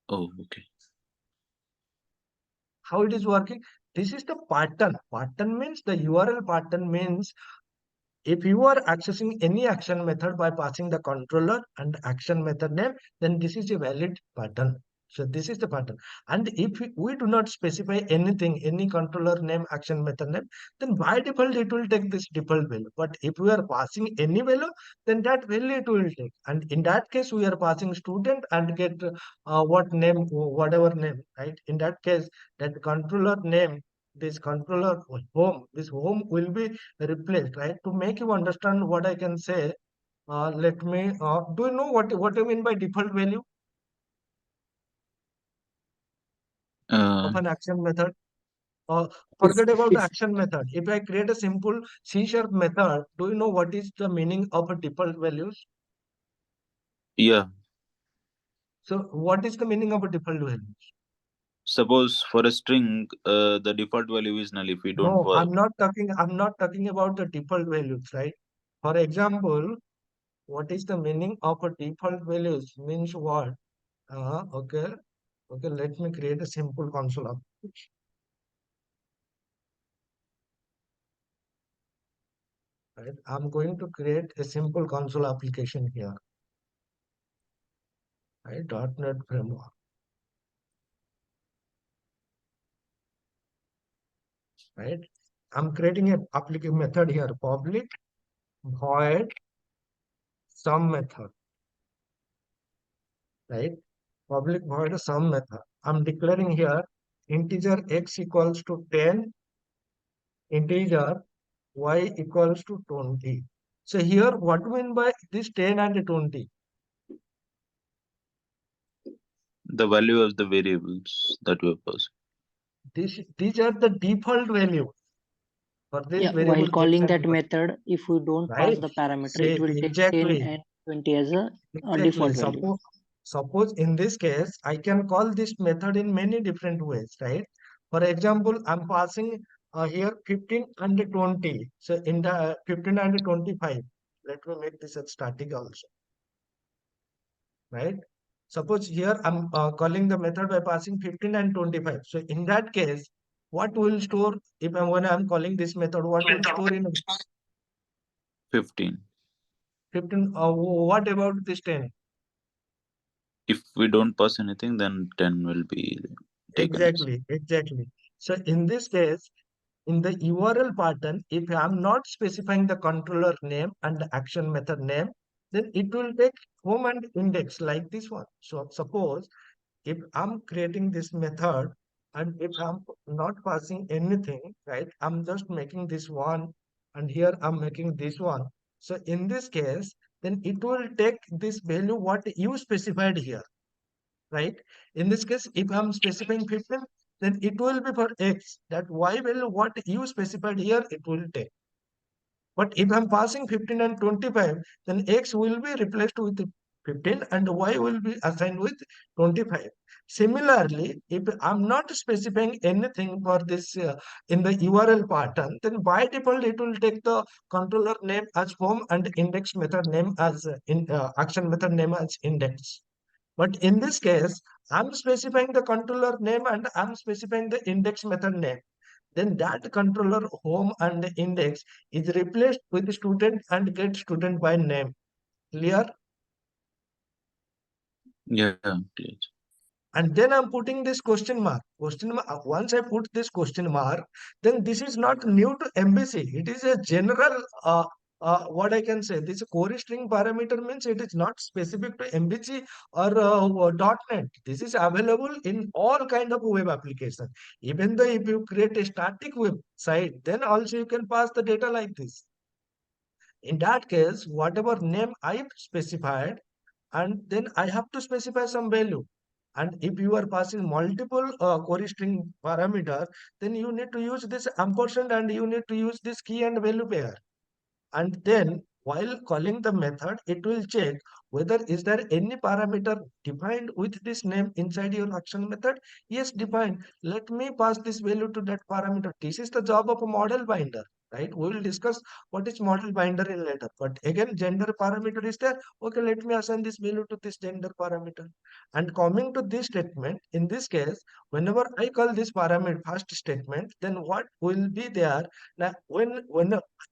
Oh, okay. How it is working? This is the pattern. Pattern means the URL pattern means if you are accessing any action method by passing the controller and action method name, then this is a valid pattern. So this is the pattern. And if we do not specify anything, any controller name, action method name, then by default it will take this default value. But if we are passing any value, then that value it will take. And in that case, we are passing student and get what name, whatever name, right? In that case, that controller name, this controller home, this home will be replaced, right? To make you understand what I can say, let me, do you know what I mean by default value Uh, of an action method? forget about the It's action method. If I create a simple C# method, do you know what is the meaning of a default values? Yeah. So what is the meaning of a default values? Suppose for a string, the default value is null if we don't No, pass. I'm not talking about the default values, right? For example, what is the meaning of a default values? Means what? Okay. Okay, let me create a simple console application. Right? I'm going to create a simple console application here. Right? .NET framework. Right? I'm creating a application method here, public void sum method. Right? Public void sum method. I'm declaring here integer x equals to 10, integer y equals to 20. So here, what do you mean by this 10 and 20? The value of the variables that we pass. These are the default value for this Yeah, variable while x calling and that y. method, if we don't pass Right? the parameter, Say it will take 10 exactly. and 20 as a Exactly. default value. Suppose in this case, I can call this method in many different ways, right? For example, I'm passing here 15 and 20. So in the 15 and 25, let me make this a static also, right? Suppose here I'm calling the method by passing 15 and 25. So in that case, what will store if when I'm calling this method, what will store in 15. 15? What about this 10? If we don't pass anything, then 10 will be taken as. Exactly. So in this case, in the URL pattern, if I'm not specifying the controller name and the action method name, then it will take home and index like this one. So suppose if I'm creating this method and if I'm not passing anything, right, I'm just making this one and here I'm making this one. So in this case, then it will take this value what you specified here, right? In this case, if I'm specifying 15, then it will be for x. That y value what you specified here, it will take. But if I'm passing 15 and 25, then x will be replaced with 15 and y will be assigned with 25. Similarly, if I'm not specifying anything for this in the URL pattern, then by default it will take the controller name as home and index method name as action method name as index. But in this case, I'm specifying the controller name and I'm specifying the index method name. Then that controller home and index is replaced with student and get student by name. Clear? Yeah, clear. And then I'm putting this question mark. Once I put this question mark, then this is not new to MVC. It is a general, what I can say, this core string parameter means it is not specific to MVC or .NET. This is available in all kind of web application. Even though if you create a static website, then also you can pass the data like this. In that case, whatever name I've specified, and then I have to specify some value. And if you are passing multiple query string parameters, then you need to use this ampersand and you need to use this key and value pair. And then while calling the method, it will check whether is there any parameter defined with this name inside your action method. Yes, defined. Let me pass this value to that parameter. This is the job of a model binder, right? We will discuss what is model binder in later. But again, gender parameter is there. Okay, let me assign this value to this gender parameter. And coming to this statement, in this case, whenever I call this parameter first statement, then what will be there? Now, when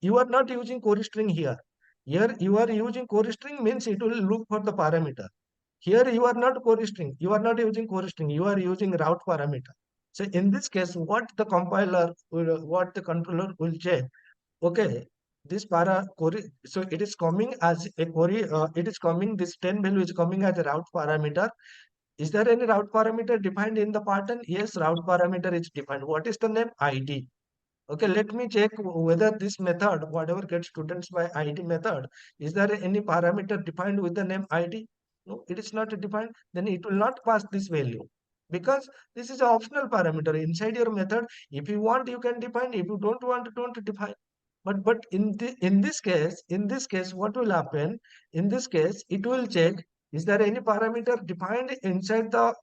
you are not using core string here. Here you are using core string means it will look for the parameter. Here you are not core string. You are not using core string. You are using route parameter. So in this case, what the compiler will, what the controller will check. Okay, this query. So it is coming as a query. It is coming. This 10 value is coming as a route parameter. Is there any route parameter defined in the pattern? Yes, route parameter is defined. What is the name? ID. Okay, let me check whether this method, whatever gets students by ID method, is there any parameter defined with the name ID? No, it is not defined. Then it will not pass this value. because this is an optional parameter inside your method. If you want, you can define. If you don't want, don't define. But in this case, what will happen? In this case, it will check, is there any parameter defined inside the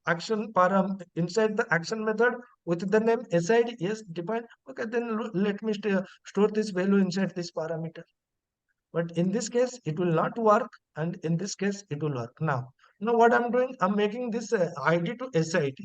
inside the action method with the name SID? Yes, defined. Okay, then let me store this value inside this parameter. But in this case, it will not work, and in this case, it will work. Now what I'm doing, I'm making this ID to SID.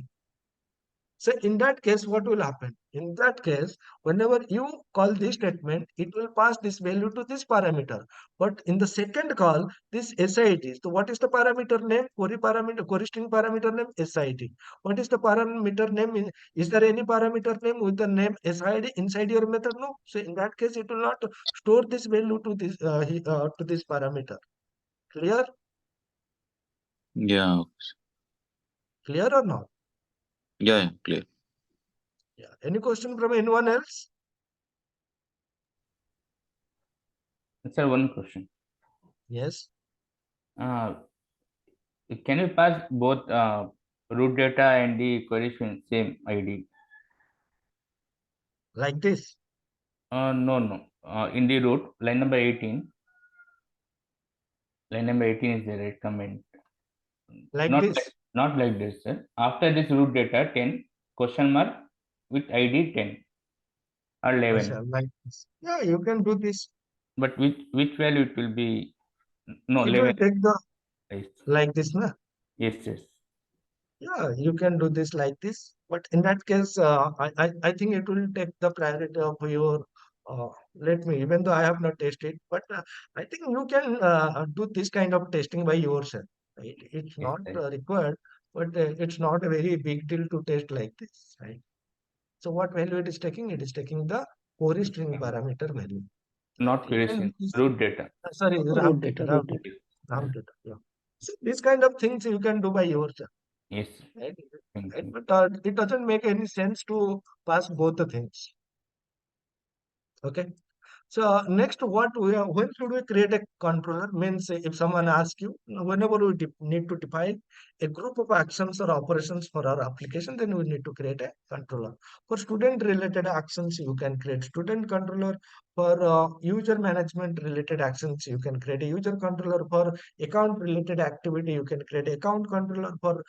So in that case, what will happen? In that case, whenever you call this statement, it will pass this value to this parameter. But in the second call, this SID. So what is the parameter name? Query string parameter name SID. What is the parameter name? Is there any parameter name with the name SID inside your method? No. So in that case, it will not store this value to this parameter. Clear? Yeah. Clear or not? Yeah, clear. Yeah. Any question from anyone else? Sir, one question. Yes. Can you pass both root data and the query string same ID? Like this? No. In the root, line number 18. Line number 18 is the right comment. Like Not this? not like this, sir. After this root data 10 question mark with ID 10 or 11. Like this. Yeah, you can do this. But which value it will be? No, It 11. will take the Yes. like this, na? Yes. Yeah, you can do this like this. But in that case, I think it will take the priority of your. Let me, even though I have not tested, but I think you can do this kind of testing by yourself. Right? It's Yes, not sir. required, but it's not a very big deal to test like this, right? So what value it is taking? It is taking the query string parameter value. Not You query can string, use, root data. sorry, Root data, root data. route data. Yeah. So these kind of things you can do by yourself. Yes. Right? Thank Right? you. But it doesn't make any sense to pass both the things. Okay. So next, when should we create a controller? Means if someone asks you, whenever we need to define a group of actions or operations for our application, then we need to create a controller. For student related actions, you can create student controller. For user management related actions, you can create a user controller. For account related activity, you can create account controller. For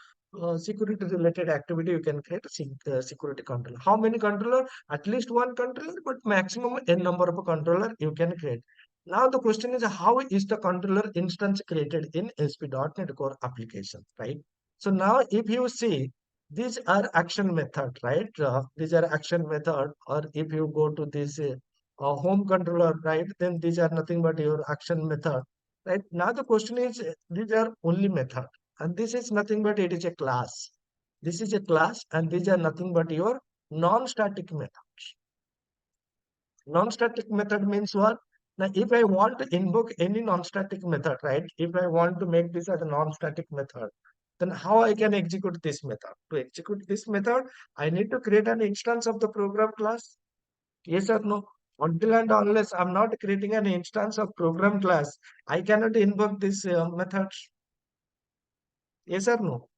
security related activity, you can create a security controller. How many controller? At least one controller, but maximum n number of a controller you can create. Now the question is, how is the controller instance created in ASP.NET Core application, right? So now if you see, these are action method, right? These are action method, or if you go to this home controller, right? Then these are nothing but your action method, right? Now the question is, these are only method, and this is nothing but it is a class. This is a class, and these are nothing but your non-static methods. Non-static method means what? Now, if I want to invoke any non-static method, right? If I want to make this as a non-static method, then how I can execute this method? To execute this method, I need to create an instance of the program class. Yes or no? Until and unless I'm not creating an instance of program class, I cannot invoke this methods. Yes or no?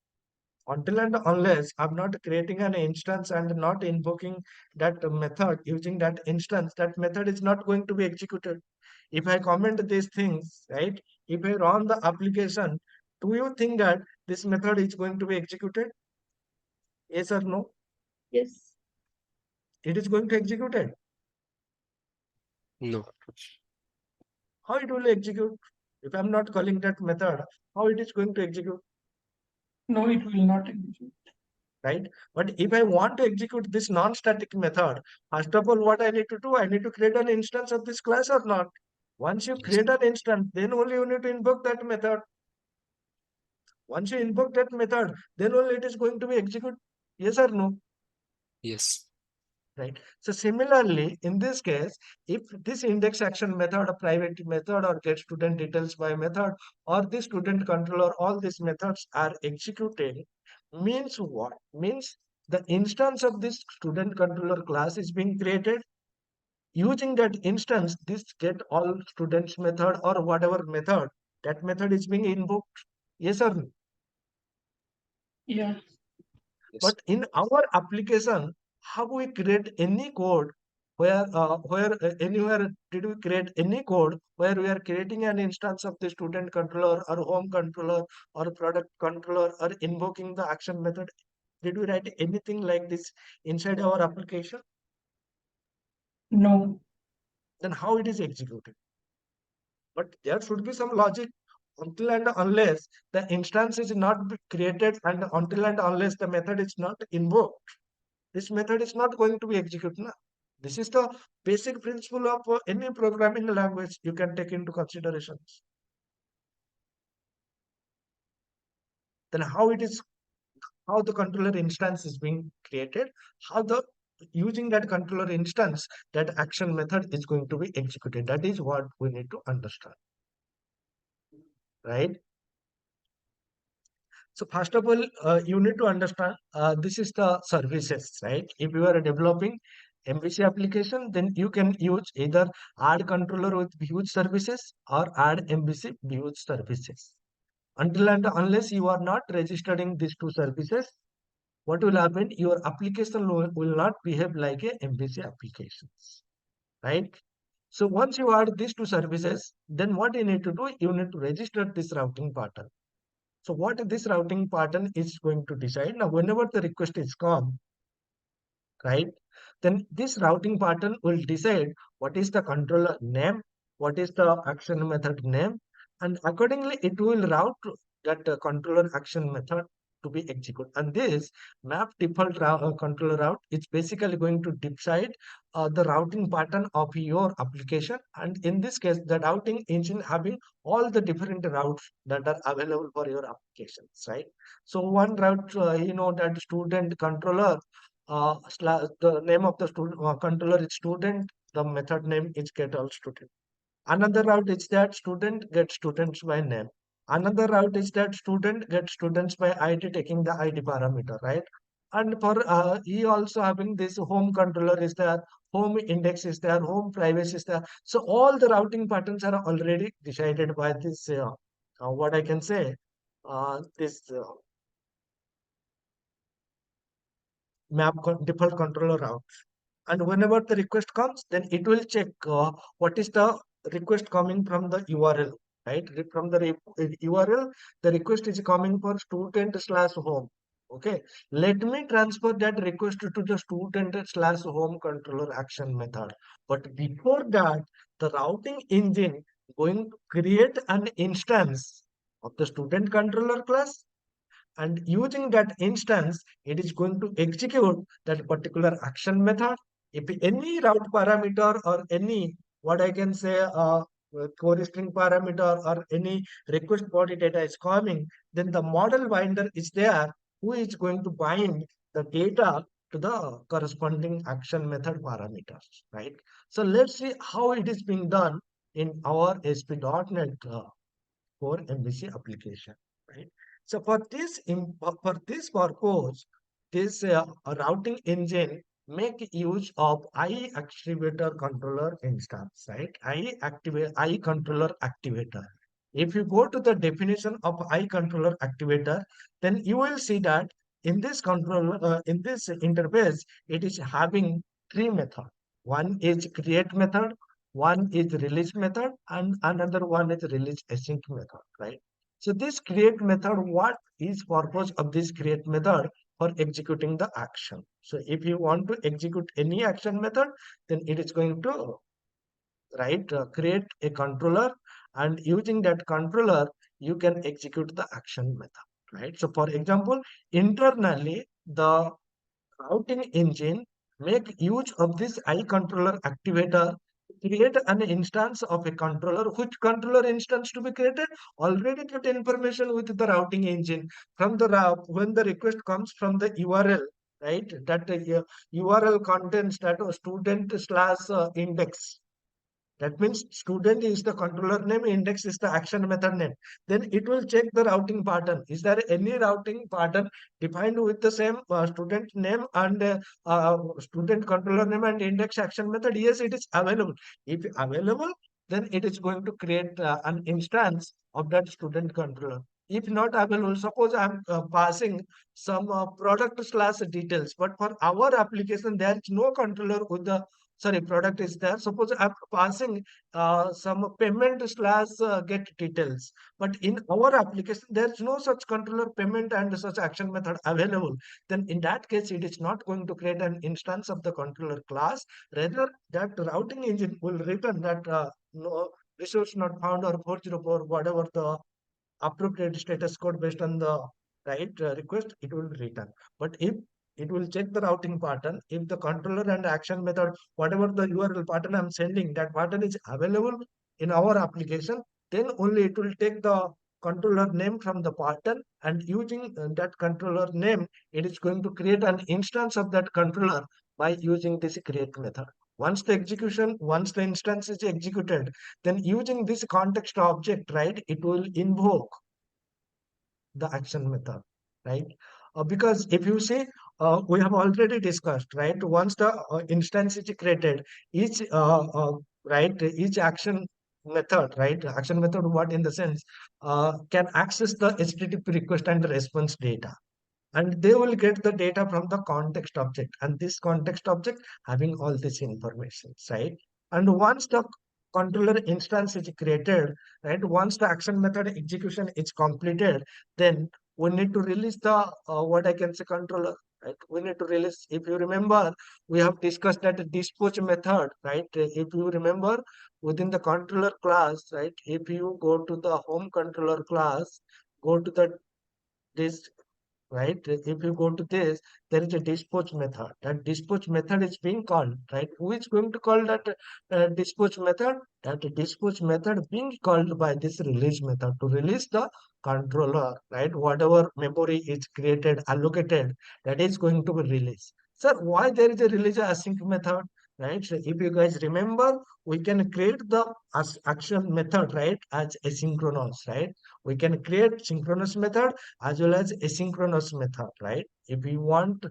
Until and unless I'm not creating an instance and not invoking that method using that instance, that method is not going to be executed. If I comment these things, right? If I run the application, do you think that this method is going to be executed? Yes or no? Yes. It is going to execute it. No. How it will execute? If I'm not calling that method, how it is going to execute? No, it will not execute. Right? But if I want to execute this non-static method, first of all, what I need to do, I need to create an instance of this class or not. Once you Yes. create an instance, then only you need to invoke that method. Once you invoke that method, then only it is going to be executed. Yes or no? Yes. Right. So similarly, in this case, if this index action method, a private method, or get student details by method, or the student controller, all these methods are executed, means what? Means the instance of this student controller class is being created. Using that instance, this get all students method or whatever method, that method is being invoked. Yes or no? Yeah. But in our application, how we create any code where anywhere did we create any code where we are creating an instance of the student controller or home controller or product controller or invoking the action method? Did we write anything like this inside our application? No. Then how it is executed? But there should be some logic until and unless the instance is not created and until and unless the method is not invoked, this method is not going to be executed now. This is the basic principle of any programming language you can take into considerations. Then how the controller instance is being created, how the using that controller instance, that action method is going to be executed. That is what we need to understand, right? So first of all, you need to understand this is the services, right? If you are developing MVC application, then you can use either add controller with huge services or add MVC huge services. Until and unless you are not registering these two services, what will happen? Your application will not behave like a MVC applications, right? So once you add these two services, then what you need to do? You need to register this routing pattern. So what this routing pattern is going to decide now, whenever the request is come, right? Then this routing pattern will decide what is the controller name, what is the action method name, and accordingly it will route that controller action method to be executed. And this map default controller route is basically going to decide the routing pattern of your application. And in this case, the routing engine having all the different routes that are available for your applications, right? So one route, that student controller the name of the student controller is student, the method name is get all student. Another route is that student gets students by name. Another route is that student gets students by ID, taking the ID parameter, right? And for E also having this home controller is there, home index is there, home privacy is there. So all the routing patterns are already decided by this what I can say this default controller route. And whenever the request comes, then it will check what is the request coming from the URL, right? From the URL, the request is coming for student/home. Okay, let me transfer that request to the student/home controller action method. But before that, the routing engine going to create an instance of the student controller class, and using that instance, it is going to execute that particular action method. If any route parameter or any, what I can say, query string parameter or any request body data is coming, then the model binder is there who is going to bind the data to the corresponding action method parameters, right? So let's see how it is being done in our ASP.NET for MVC application, right? So for this purpose, this routing engine make use of I activator controller instance, right? I controller activator. If you go to the definition of I controller activator, then you will see that in this controller, in this interface, it is having three methods. One is create method, one is release method, and another one is release async method, right? So this create method, what is purpose of this create method? For executing the action. So if you want to execute any action method, then it is going to create a controller, and using that controller, you can execute the action method, right? So for example, internally, the routing engine make use of this iController activator to create an instance of a controller. Which controller instance to be created? Already get information with the routing engine from the when the request comes from the URL, right? That URL contains that student/index. That means student is the controller name, index is the action method name. Then it will check the routing pattern. Is there any routing pattern defined with the same student name and student controller name and index action method? Yes, it is available. If available, then it is going to create an instance of that student controller. If not available, suppose I'm passing some product slash details, but for our application, there is no controller with the, sorry, product is there. Suppose I'm passing some payment slash get details, but in our application, there is no such controller payment and such action method available. Then in that case, it is not going to create an instance of the controller class. Rather, that routing engine will return that no resource not found or 404, whatever the appropriate status code based on the right request, it will return. But if it will check the routing pattern, if the controller and action method, whatever the URL pattern I'm sending, that pattern is available in our application, then only it will take the controller name from the pattern, and using that controller name, it is going to create an instance of that controller by using this create method. Once the instance is executed, then using this context object, right, it will invoke the action method, right? Because if you see, we have already discussed, right? Once the instance is created, each each action method, right? Action method, what in the sense, can access the HTTP request and response data, and they will get the data from the context object, and this context object having all this information, right? And once the controller instance is created, right, once the action method execution is completed, then we need to release the what I can say controller, right? We need to release. If you remember, we have discussed that dispatch method, right? If you remember, within the controller class, right, if you go to the home controller class, go to the this, right? If you go to this, there is a dispatch method. That dispatch method is being called, right? Who is going to call that dispatch method? That dispatch method being called by this release method to release the controller, right? Whatever memory is created, allocated, that is going to be released. Sir, why there is a release async method, right? So if you guys remember, we can create the action method, right, as asynchronous, right? We can create synchronous method as well as asynchronous method, right? If you want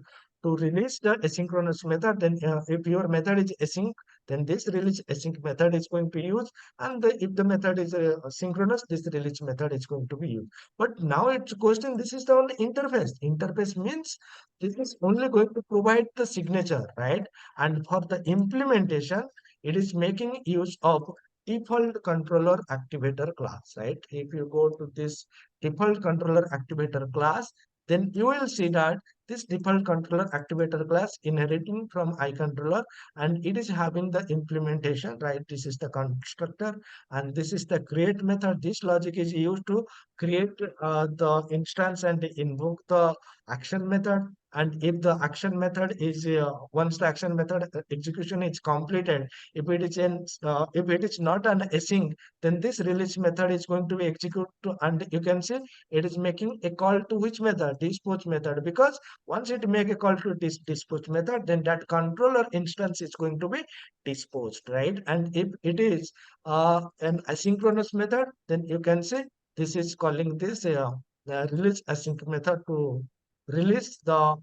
to release the asynchronous method, then if your method is async, then this release async method is going to use, and if the method is synchronous, this release method is going to be used. But now it's question, this is the only interface. Interface means this is only going to provide the signature, right? And for the implementation, it is making use of default controller activator class, right? If you go to this default controller activator class, then you will see that this default controller activator class inheriting from iController, and it is having the implementation, right? This is the constructor and this is the create method. This logic is used to create the instance and invoke the action method. And if the action method is once the action method execution is completed, if it is if it is not an async, then this release method is going to be executed, and you can see it is making a call to which method? Dispatch method. Because once it make a call to this dispatch method, then that controller instance is going to be dispatched, right? And if it is an asynchronous method, then you can see this is calling this the release async method to release the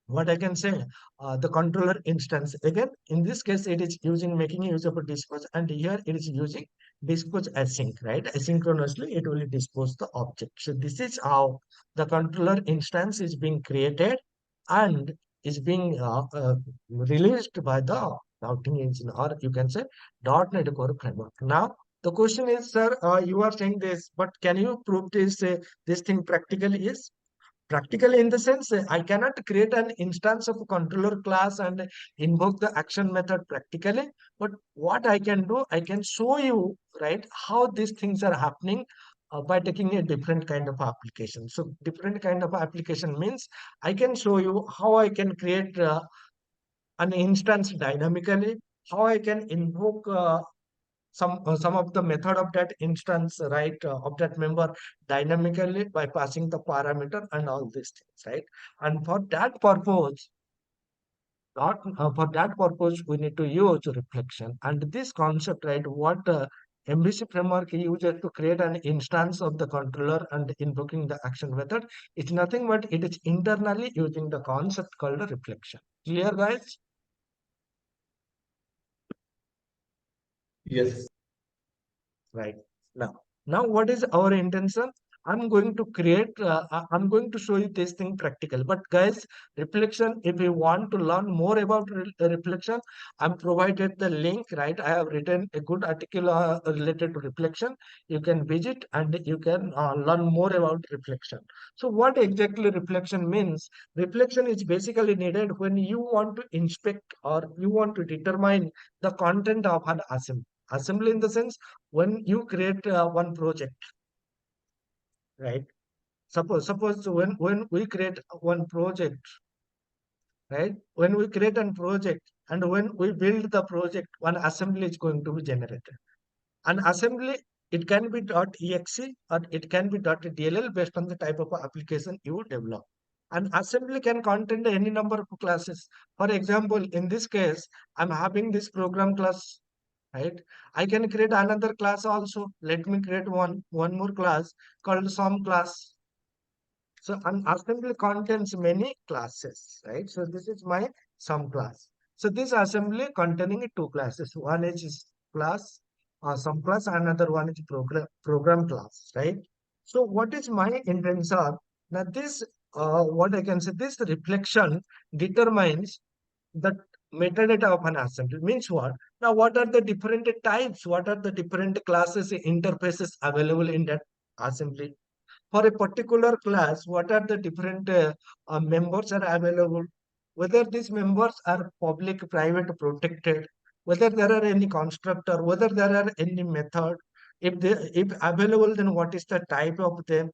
what I can say, the controller instance. Again, in this case, it is using making use of a dispatch, and here it is using dispatch async, right? Asynchronously, it will dispose the object. So this is how the controller instance is being created and is being released by the routing engine, or you can say .NET Core framework. Now, the question is, sir, you are saying this, but can you prove this thing practically? Yes. Practically, in the sense, I cannot create an instance of a controller class and invoke the action method practically. But what I can do, I can show you, right, how these things are happening by taking a different kind of application. So different kind of application means I can show you how I can create an instance dynamically, how I can invoke some of the method of that instance, right, of that member dynamically by passing the parameter and all these things, right? And for that purpose, not for that purpose, we need to use reflection. And this concept, right, what MVC framework uses to create an instance of the controller and invoking the action method, it's nothing but it is internally using the concept called a reflection. Clear, guys? Yes. Right. Now what is our intention? I'm going to create, I'm going to show you this thing practical. But guys, reflection, if you want to learn more about reflection, I'm provided the link, right? I have written a good article related to reflection. You can visit and you can learn more about reflection. So what exactly reflection means? Reflection is basically needed when you want to inspect or you want to determine the content of an assembly. Assembly in the sense when you create one project, right? Suppose when we create one project, right? When we create a project and when we build the project, one assembly is going to be generated. An assembly, it can be .exe or it can be .dll based on the type of application you develop. An assembly can contain any number of classes. For example, in this case, I'm having this program class, right? I can create another class also. Let me create one more class called sum class. So an assembly contains many classes, right? So this is my sum class. So this assembly containing two classes. One is class, sum class, another one is program class, right? So what is my intention? Now this, what I can say, this reflection determines the metadata of an assembly. Means what? Now what are the different types? What are the different classes interfaces available in that assembly? For a particular class, what are the different members are available, whether these members are public, private, protected, whether there are any constructor, whether there are any method, if available, then what is the type of them,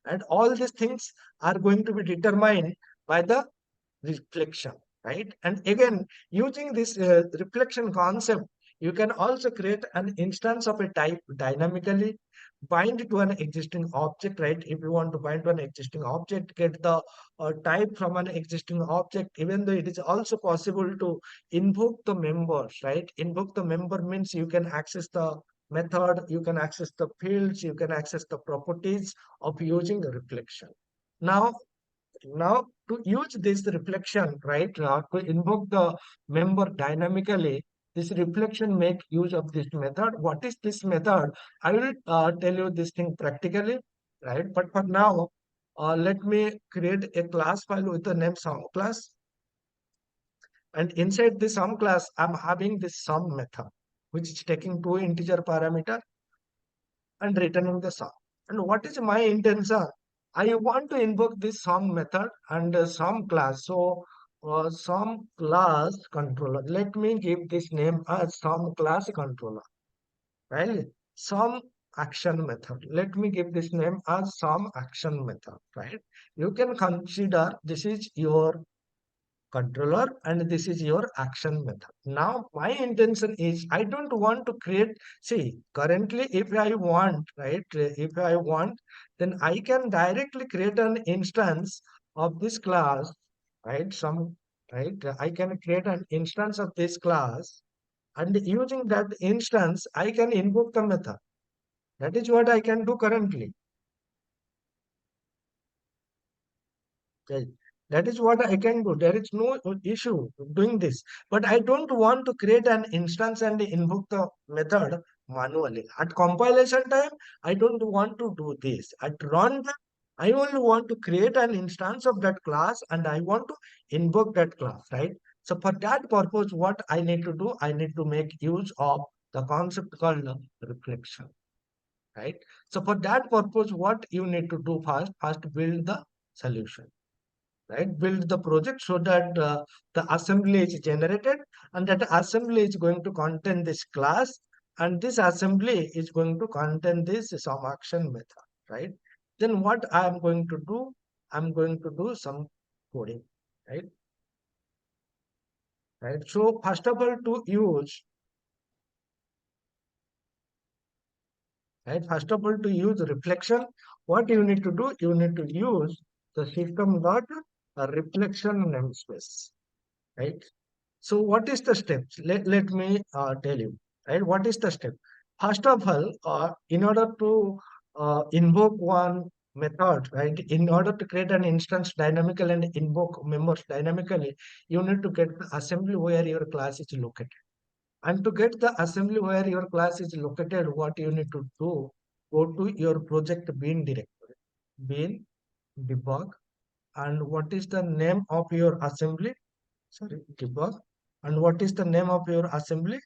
and all these things are going to be determined by the reflection, right? And again, using this reflection concept, you can also create an instance of a type dynamically, bind to an existing object, right? If you want to bind to an existing object, get the type from an existing object, even though it is also possible to invoke the members, right? Invoke the member means you can access the method, you can access the fields, you can access the properties of using the reflection. Now, to use this reflection, right, to invoke the member dynamically, this reflection make use of this method. What is this method? I will tell you this thing practically, right? But for now, let me create a class file with the name sum class. And inside the sum class, I'm having this sum method, which is taking two integer parameter and returning the sum. And what is my intention? I want to invoke this sum method and sum class. So sum class controller. Let me give this name as sum class controller. Right? Sum action method. Let me give this name as sum action method. Right? You can consider this is your controller and this is your action method. Now my intention is I don't want to create, see currently if I want, right, if I want, then I can directly create an instance of this class, right, I can create an instance of this class, and using that instance I can invoke the method. That is what I can do currently. Okay. That is what I can do. There is no issue doing this. But I don't want to create an instance and invoke the method manually. At compilation time, I don't want to do this. At runtime, I only want to create an instance of that class and I want to invoke that class, right? So for that purpose, what I need to do, I need to make use of the concept called reflection, right? So for that purpose, what you need to do first build the solution, right? Build the project so that the assembly is generated and that assembly is going to contain this class and this assembly is going to contain this some action method, right? Then what I am going to do, I'm going to do some coding, right? Right. So first of all, to use, right? First of all, to use reflection, what you need to do, you need to use the system dot reflection namespace, right? So what is the steps? Let me tell you, right? What is the step? First of all, in order to invoke one method, right? In order to create an instance dynamically and invoke members dynamically, you need to get the assembly where your class is located. And to get the assembly where your class is located, what you need to do, go to your project bin directory. bin, debug, and what is the name of your assembly? Sorry, debug. And what is the name of your assembly?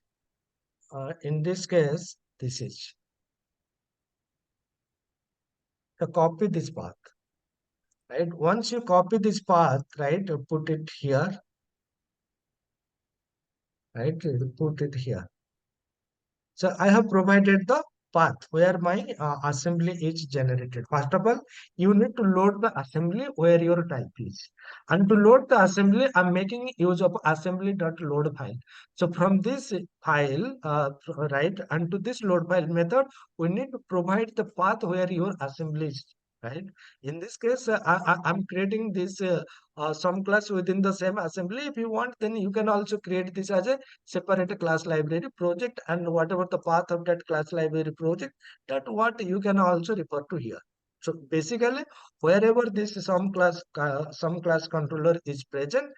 In this case, this is. So copy this path, right? Once you copy this path, right, put it here, right? Put it here. So I have provided the path where my assembly is generated. First of all, you need to load the assembly where your type is. And to load the assembly, I'm making use of assembly.load file. So from this file, right, and to this load file method, we need to provide the path where your assembly is. Right. In this case, I'm creating this some class within the same assembly. If you want, then you can also create this as a separate class library project, and whatever the path of that class library project, that what you can also refer to here. So basically, wherever this some class controller is present,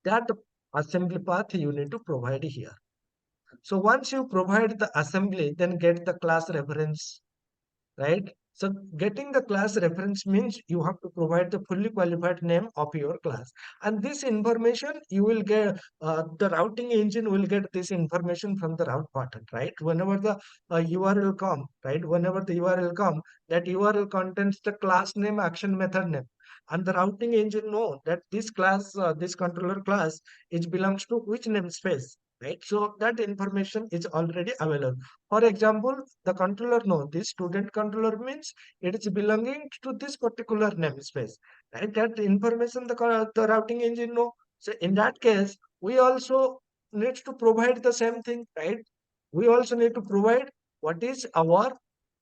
that assembly path you need to provide here. So once you provide the assembly, then get the class reference, right? So getting the class reference means you have to provide the fully qualified name of your class. And this information you will get, the routing engine will get this information from the route pattern, right? Whenever the URL come, right? Whenever the URL come, that URL contains the class name, action method name. And the routing engine know that this class, this controller class, it belongs to which namespace, right? So that information is already available. For example, the controller know this student controller means it is belonging to this particular namespace, right? That information the routing engine know. So in that case, we also need to provide the same thing, right? We also need to provide what is our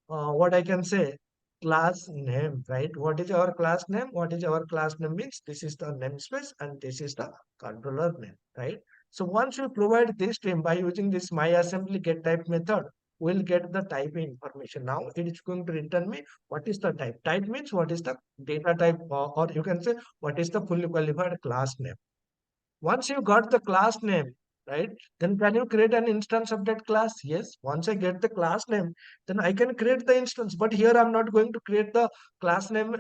what I can say class name, right? What is our class name? What is our class name means this is the namespace and this is the controller name, right? So once we provide this stream by using this myAssembly get type method, we'll get the type information. Now it is going to return me what is the type. Type means what is the data type, or you can say what is the fully qualified class name. Once you got the class name, right, then can you create an instance of that class? Yes. Once I get the class name, then I can create the instance. But here I'm not going to create the class name,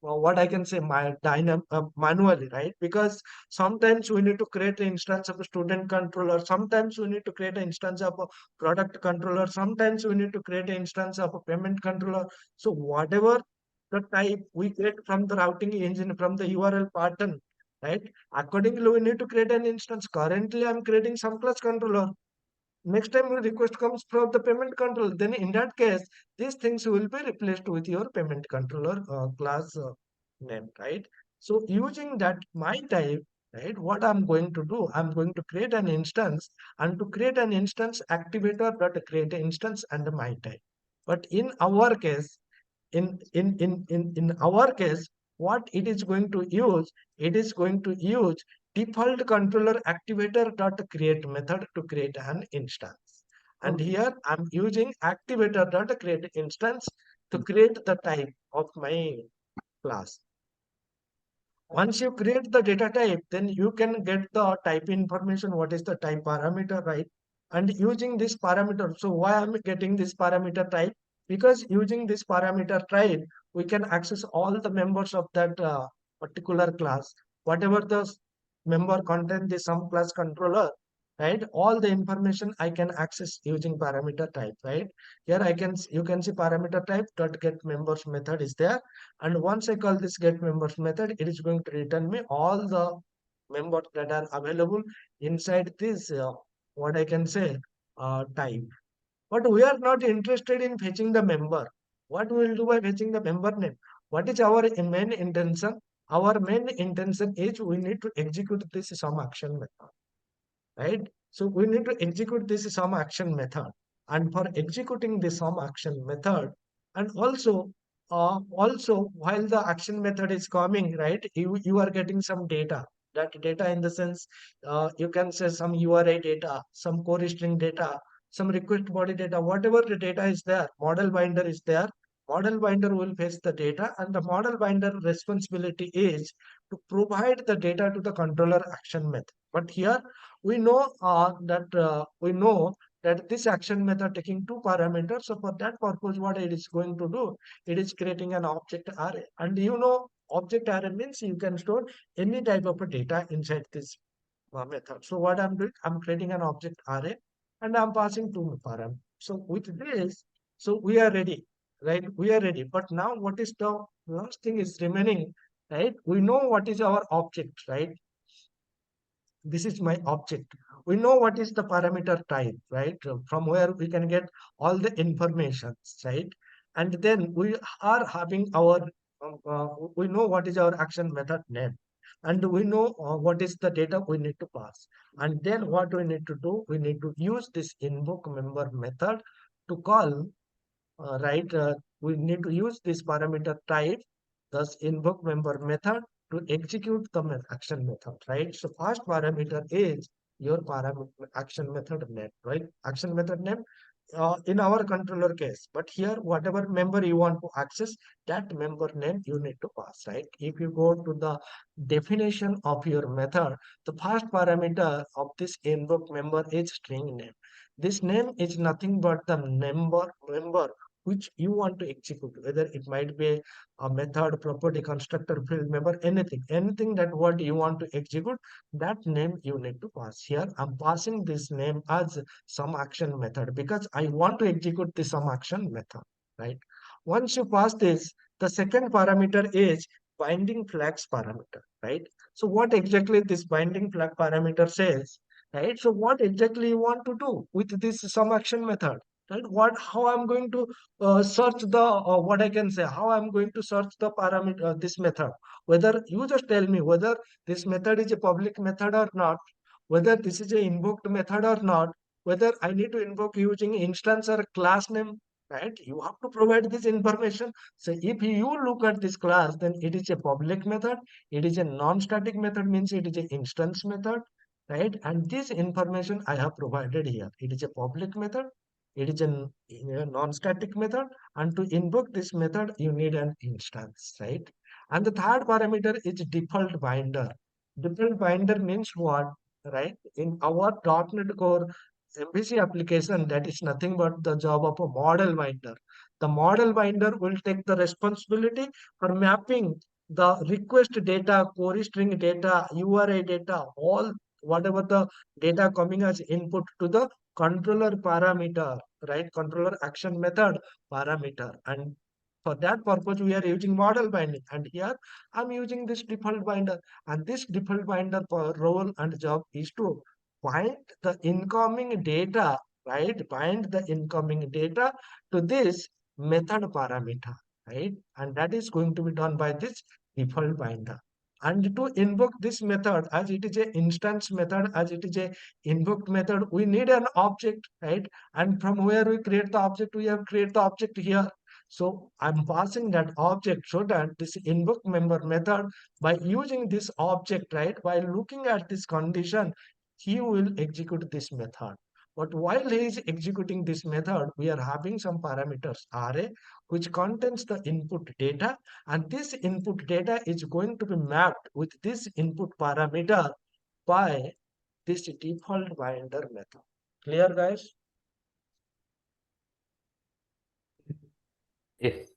what I can say, manually, right? Because sometimes we need to create an instance of a student controller. Sometimes we need to create an instance of a product controller. Sometimes we need to create an instance of a payment controller. So whatever the type we get from the routing engine, from the URL pattern, right? Accordingly, we need to create an instance. Currently, I'm creating some class controller. Next time your request comes from the payment controller, then in that case, these things will be replaced with your payment controller class name, right? So using that my type, right, what I'm going to do, I'm going to create an instance, and to create an instance, activator dot create an instance and my type. But in our case, in our case, what it is going to use, it is going to use default controller activator dot create method to create an instance. And here I'm using activator dot create instance to create the type of my class. Once you create the data type, then you can get the type information, what is the type parameter, right? And using this parameter, so why I'm getting this parameter type? Because using this parameter type, we can access all the members of that particular class. Whatever the member content the some class controller, right? All the information I can access using parameter type, right? Here you can see parameter type dot get members method is there. And once I call this get members method, it is going to return me all the members that are available inside this, what I can say, type. But we are not interested in fetching the member. What we will do by fetching the member name? What is our main intention? Our main intention is we need to execute this some action method, right? So we need to execute this some action method. And for executing this some action method, and also while the action method is coming, right, you are getting some data. That data in the sense, you can say some URI data, some core string data, some request body data, whatever the data is there, model binder is there. Model binder will fetch the data, and the model binder responsibility is to provide the data to the controller action method. But here we know that this action method taking two parameters. So for that purpose, what it is going to do, it is creating an object array. And you know, object array means you can store any type of data inside this method. So what I'm doing, I'm creating an object array and I'm passing two parameters. So with this, so we are ready, right? We are ready. But now what is the last thing is remaining, right? We know what is our object, right? This is my object. We know what is the parameter type, right? From where we can get all the information, right? And then we are having our, we know what is our action method name. And we know what is the data we need to pass. And then what we need to do, we need to use this invoke member method to call, right? We need to use this parameter type, thus invoke member method to execute the action method, right? So first parameter is your parameter action method name, right? Action method name in our controller case, but here whatever member you want to access, that member name you need to pass, right? If you go to the definition of your method, the first parameter of this invoke member is string name. This name is nothing but the member which you want to execute, whether it might be a method, property, constructor, field member, anything that what you want to execute, that name you need to pass. Here I'm passing this name as some action method because I want to execute the some action method, right? Once you pass this, the second parameter is binding flags parameter, right? So what exactly this binding flag parameter says, right? So what exactly you want to do with this some action method, right? What, how I'm going to search the, what I can say, how I'm going to search the parameter, this method, whether you just tell me whether this method is a public method or not, whether this is a invoked method or not, whether I need to invoke using instance or class name, right? You have to provide this information. So if you look at this class, then it is a public method, it is a non-static method, means it is an instance method, right? And this information I have provided here. It is a public method, it is a non-static method, and to invoke this method, you need an instance, right? And the third parameter is default binder. Default binder means what, right? In our .NET Core MVC application, that is nothing but the job of a model binder. The model binder will take the responsibility for mapping the request data, query string data, URI data, all whatever the data coming as input to the controller parameter, right? Controller action method parameter. And for that purpose, we are using model binding. And here I'm using this default binder. And this default binder role and job is to bind the incoming data, right? Bind the incoming data to this method parameter, right? And that is going to be done by this default binder. And to invoke this method, as it is a instance method, as it is a invoked method, we need an object, right? And from where we create the object, we have create the object here. So I'm passing that object so that this invoke member method, by using this object, right, while looking at this condition, he will execute this method. But while he is executing this method, we are having some parameters array which contains the input data, and this input data is going to be mapped with this input parameter by this default binder method. Clear, guys? Yes.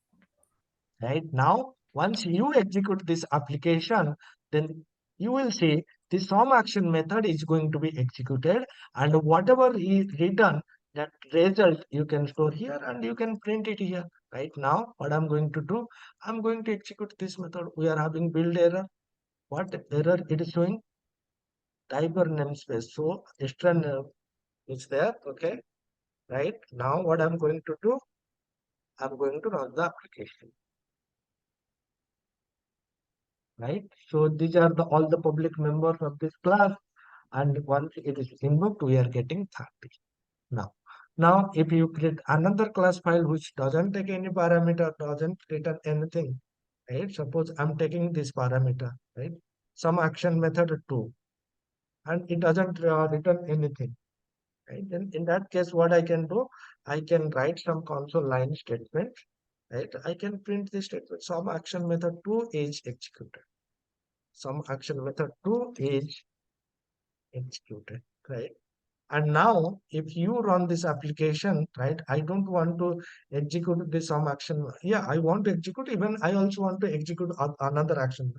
Right now, once you execute this application, then you will see the some action method is going to be executed, and whatever is written, that result you can store here and you can print it here. Right now, what I'm going to do, I'm going to execute this method. We are having build error. What error it is showing? Type your namespace. So extra name is there. Okay. Right now, what I'm going to do, I'm going to run the application. Right? So these are the all the public members of this class, and once it is invoked, we are getting 30. Now, if you create another class file which doesn't take any parameter, doesn't return anything, right? Suppose I'm taking this parameter, right? Some action method 2, and it doesn't return anything, right? Then in that case, what I can do, I can write some console line statement, right? I can print this statement. Some action method 2 is executed. Some action method 2 is executed, right? And now if you run this application, right, I don't want to execute this some action. Yeah, I want to execute, even I also want to execute another action.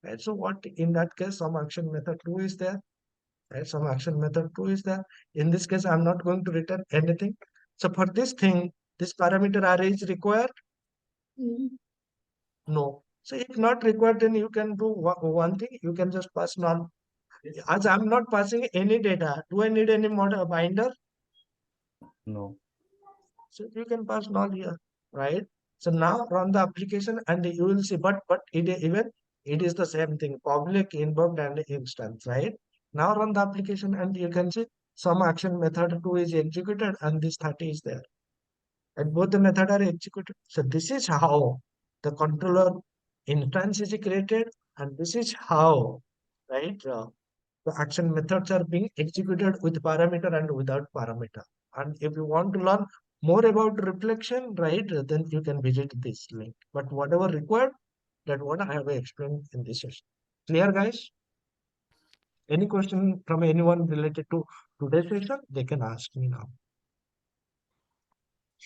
Right? So what in that case, some action method 2 is there. Right? Some action method 2 is there. In this case, I'm not going to return anything. So for this thing, this parameter array is required? No. So if not required, then you can do one thing. You can just pass null. As I'm not passing any data, do I need any model binder? No. So you can pass null here, right? So now run the application and you will see, but it is the same thing, public, invoked, and instance, right? Now run the application and you can see some action method 2 is executed and this 30 is there. And both the method are executed. So this is how the controller instance is created, and this is how, right? The action methods are being executed with parameter and without parameter. And if you want to learn more about reflection, right, then you can visit this link. But whatever required, that what I have explained in this session. Clear, guys? Any question from anyone related to today's session, they can ask me now.